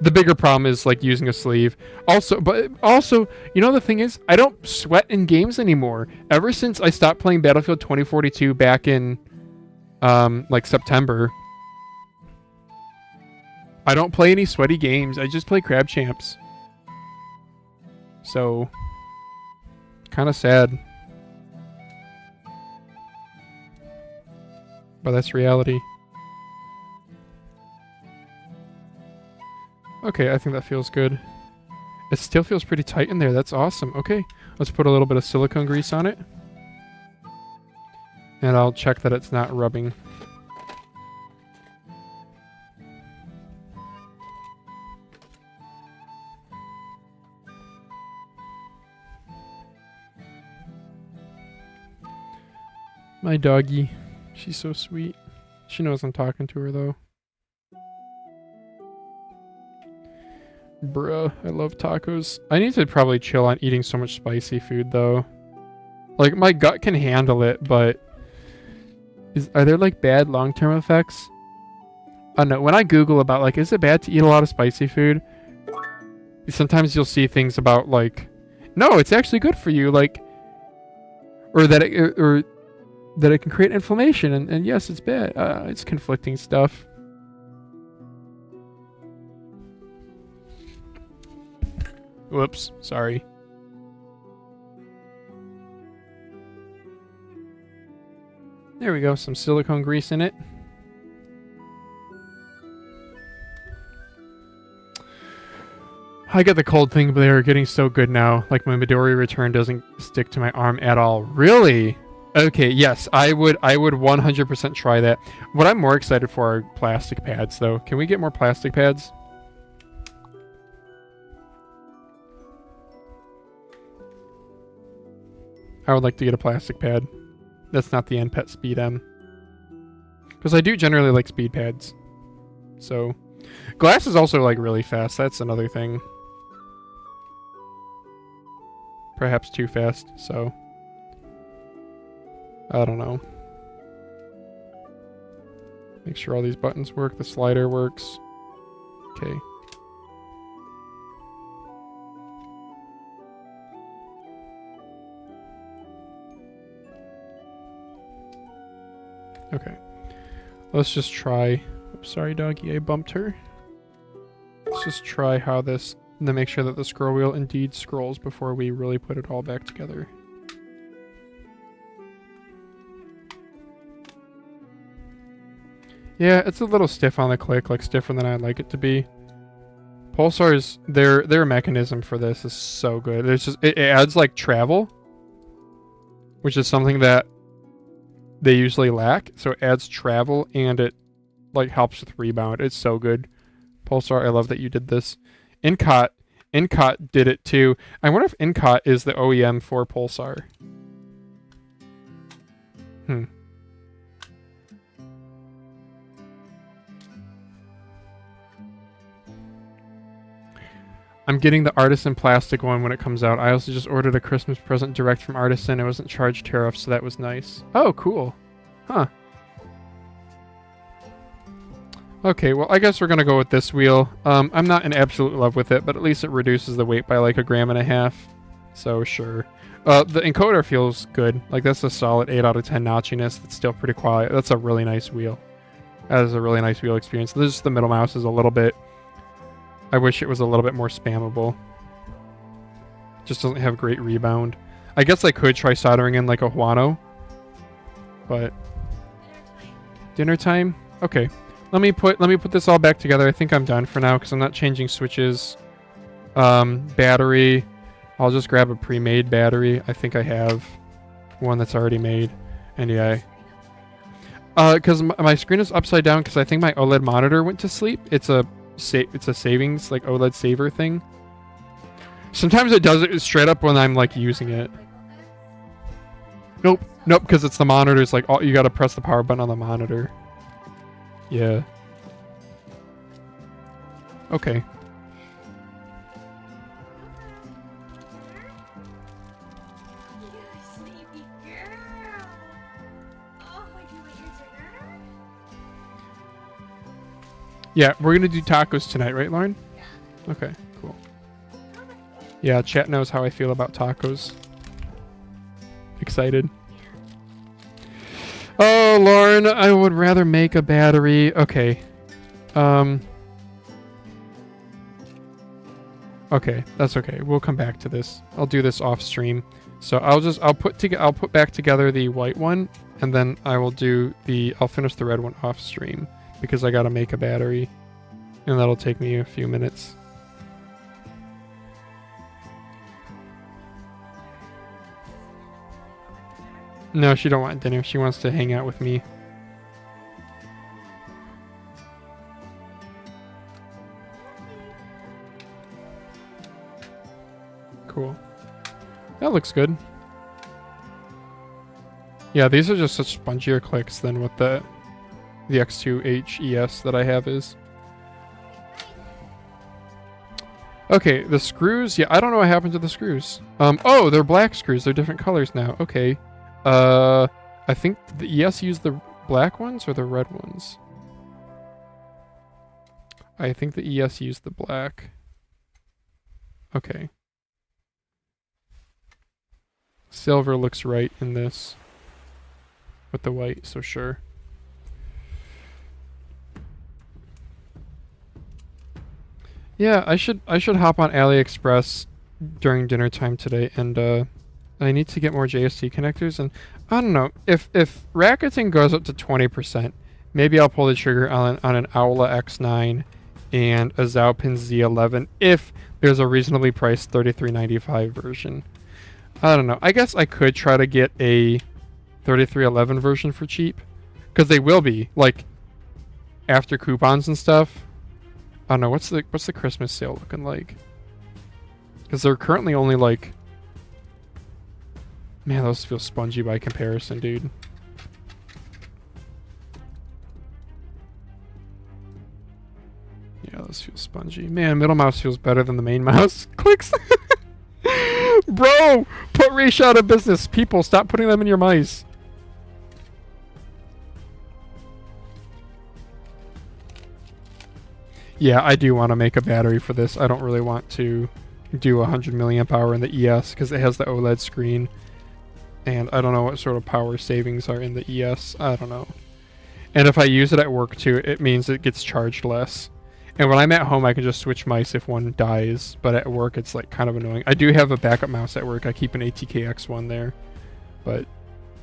S3: The bigger problem is like using a sleeve. But also, you know, the thing is, I don't sweat in games anymore. Ever since I stopped playing Battlefield 2042 back in like September, I don't play any sweaty games. I just play Crab Champs. So, kind of sad. But that's reality. Okay, I think that feels good. It still feels pretty tight in there. That's awesome. Okay, let's put a little bit of silicone grease on it. And I'll check that it's not rubbing. My doggy. She's so sweet. She knows I'm talking to her, though. Bruh, I love tacos. I need to probably chill on eating so much spicy food, though. Like, my gut can handle it, but Are there like bad long-term effects? I don't know. When I Google about like, is it bad to eat a lot of spicy food? Sometimes you'll see things about like, no, it's actually good for you, like, or that it can create inflammation, and yes, it's bad. It's conflicting stuff. Whoops, sorry. There we go, some silicone grease in it. I get the cold thing, but they are getting so good now. Like my Midori return doesn't stick to my arm at all. Really? Okay, yes, I would 100% try that. What I'm more excited for are plastic pads, though. Can we get more plastic pads? I would like to get a plastic pad. That's not the NPET Speed M. Because I do generally like speed pads. So, glass is also like really fast. That's another thing. Perhaps too fast, so I don't know. Make sure all these buttons work. The slider works. Okay. Okay. Let's just try. Oops, sorry, doggy, I bumped her. Let's just try how this, and then make sure that the scroll wheel indeed scrolls before we really put it all back together. Yeah, it's a little stiff on the click, like stiffer than I'd like it to be. Pulsar's, their mechanism for this is so good. There's just, it adds like travel, which is something that they usually lack. So it adds travel and it like helps with rebound. It's so good. Pulsar, I love that you did this. Incot did it too. I wonder if Incot is the OEM for Pulsar. I'm getting the Artisan plastic one when it comes out. I also just ordered a Christmas present direct from Artisan. It wasn't charged tariff, so that was nice. Oh, cool. Huh. Okay, well, I guess we're going to go with this wheel. I'm not in absolute love with it, but at least it reduces the weight by like 1.5 grams. So, sure. The encoder feels good. Like, that's a solid 8 out of 10 notchiness. That's still pretty quiet. That's a really nice wheel. That is a really nice wheel experience. This is the middle mouse is a little bit... I wish it was a little bit more spammable. Just doesn't have great rebound. I guess I could try soldering in like a Huano. But... Dinner time? Okay. Let me put this all back together. I think I'm done for now because I'm not changing switches. Battery. I'll just grab a pre-made battery. I think I have one that's already made. And yeah. Because my screen is upside down because I think my OLED monitor went to sleep. It's a savings, like OLED saver thing. Sometimes it does it straight up when I'm like using it. Nope, because it's the monitor's like, you gotta press the power button on the monitor. Yeah. Okay. Yeah, we're gonna do tacos tonight, right, Lauren? Yeah. Okay, cool. Yeah, chat knows how I feel about tacos. Excited. Oh, Lauren, I would rather make a battery. Okay. Okay, that's okay. We'll come back to this. I'll do this off stream. So I'll put back together the white one, and then I'll finish the red one off stream because I gotta make a battery, and that'll take me a few minutes. No, she don't want dinner. She wants to hang out with me. Cool. That looks good. Yeah, these are just such spongier clicks than what the X2H ES that I have is. Okay, the screws. Yeah, I don't know what happened to the screws. Oh, they're black screws. They're different colors now. Okay. I think the ES used the
S1: black ones or the red ones? I think the ES used the black. Okay. Silver looks right in this. With the white, so sure. Yeah, I should hop on AliExpress during dinner time today, and I need to get more JST connectors. And I don't know, if racketing goes up to 20%, maybe I'll pull the trigger on an Owla X9 and a Zaopin Z11 if there's a reasonably priced $33.95 version. I don't know. I guess I could try to get a 3311 version for cheap, because they will be like after coupons and stuff. I don't know, what's the Christmas sale looking like? Because they're currently only like, man, those feel spongy by comparison, dude. Yeah, those feel spongy. Man, middle mouse feels better than the main mouse. Clicks. Bro, put Reish out of business. People, stop putting them in your mice. Yeah, I do want to make a battery for this. I don't really want to do 100 milliamp hour in the ES because it has the OLED screen. And I don't know what sort of power savings are in the ES. I don't know. And if I use it at work too, it means it gets charged less. And when I'm at home, I can just switch mice if one dies. But at work, it's like kind of annoying. I do have a backup mouse at work. I keep an ATK-X1 there. But,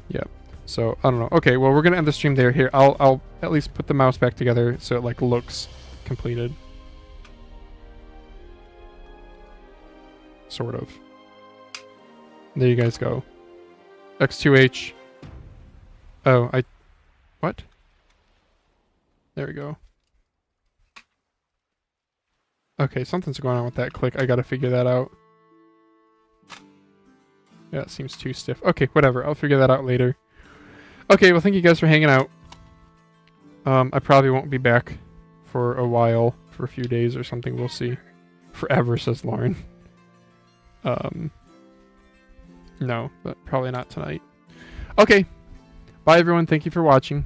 S1: yeah. So, I don't know. Okay, well, we're going to end the stream there. Here, I'll at least put the mouse back together so it, like, looks completed. Sort of. There you guys go. X2H. Oh, what? There we go. Okay, something's going on with that click. I gotta figure that out. Yeah, it seems too stiff. Okay, whatever. I'll figure that out later. Okay, well, thank you guys for hanging out. I probably won't be back for a while, for a few days or something. We'll see. Forever, says Lauren. No, but probably not tonight. Okay. Bye, everyone. Thank you for watching.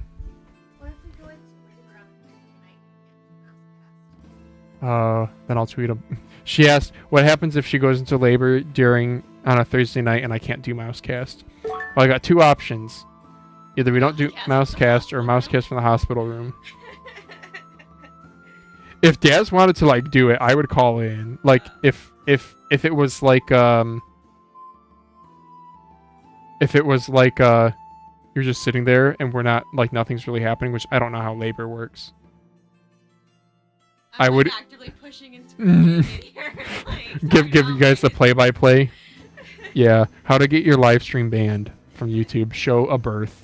S2: What if we go into labor on Thursday night?
S1: Then I'll tweet them. She asked, what happens if she goes into labor on a Thursday night and I can't do Mousecast? Well, I got two options. Either we don't do Mousecast or Mousecast from the hospital room. If Daz wanted to like do it, I would call in. Like if it was like you're just sitting there and we're not like nothing's really happening, which I don't know how labor works. I would
S2: actively pushing and screaming here. Like,
S1: give you guys the play-by-play. Yeah, how to get your live stream banned from YouTube. Show a birth.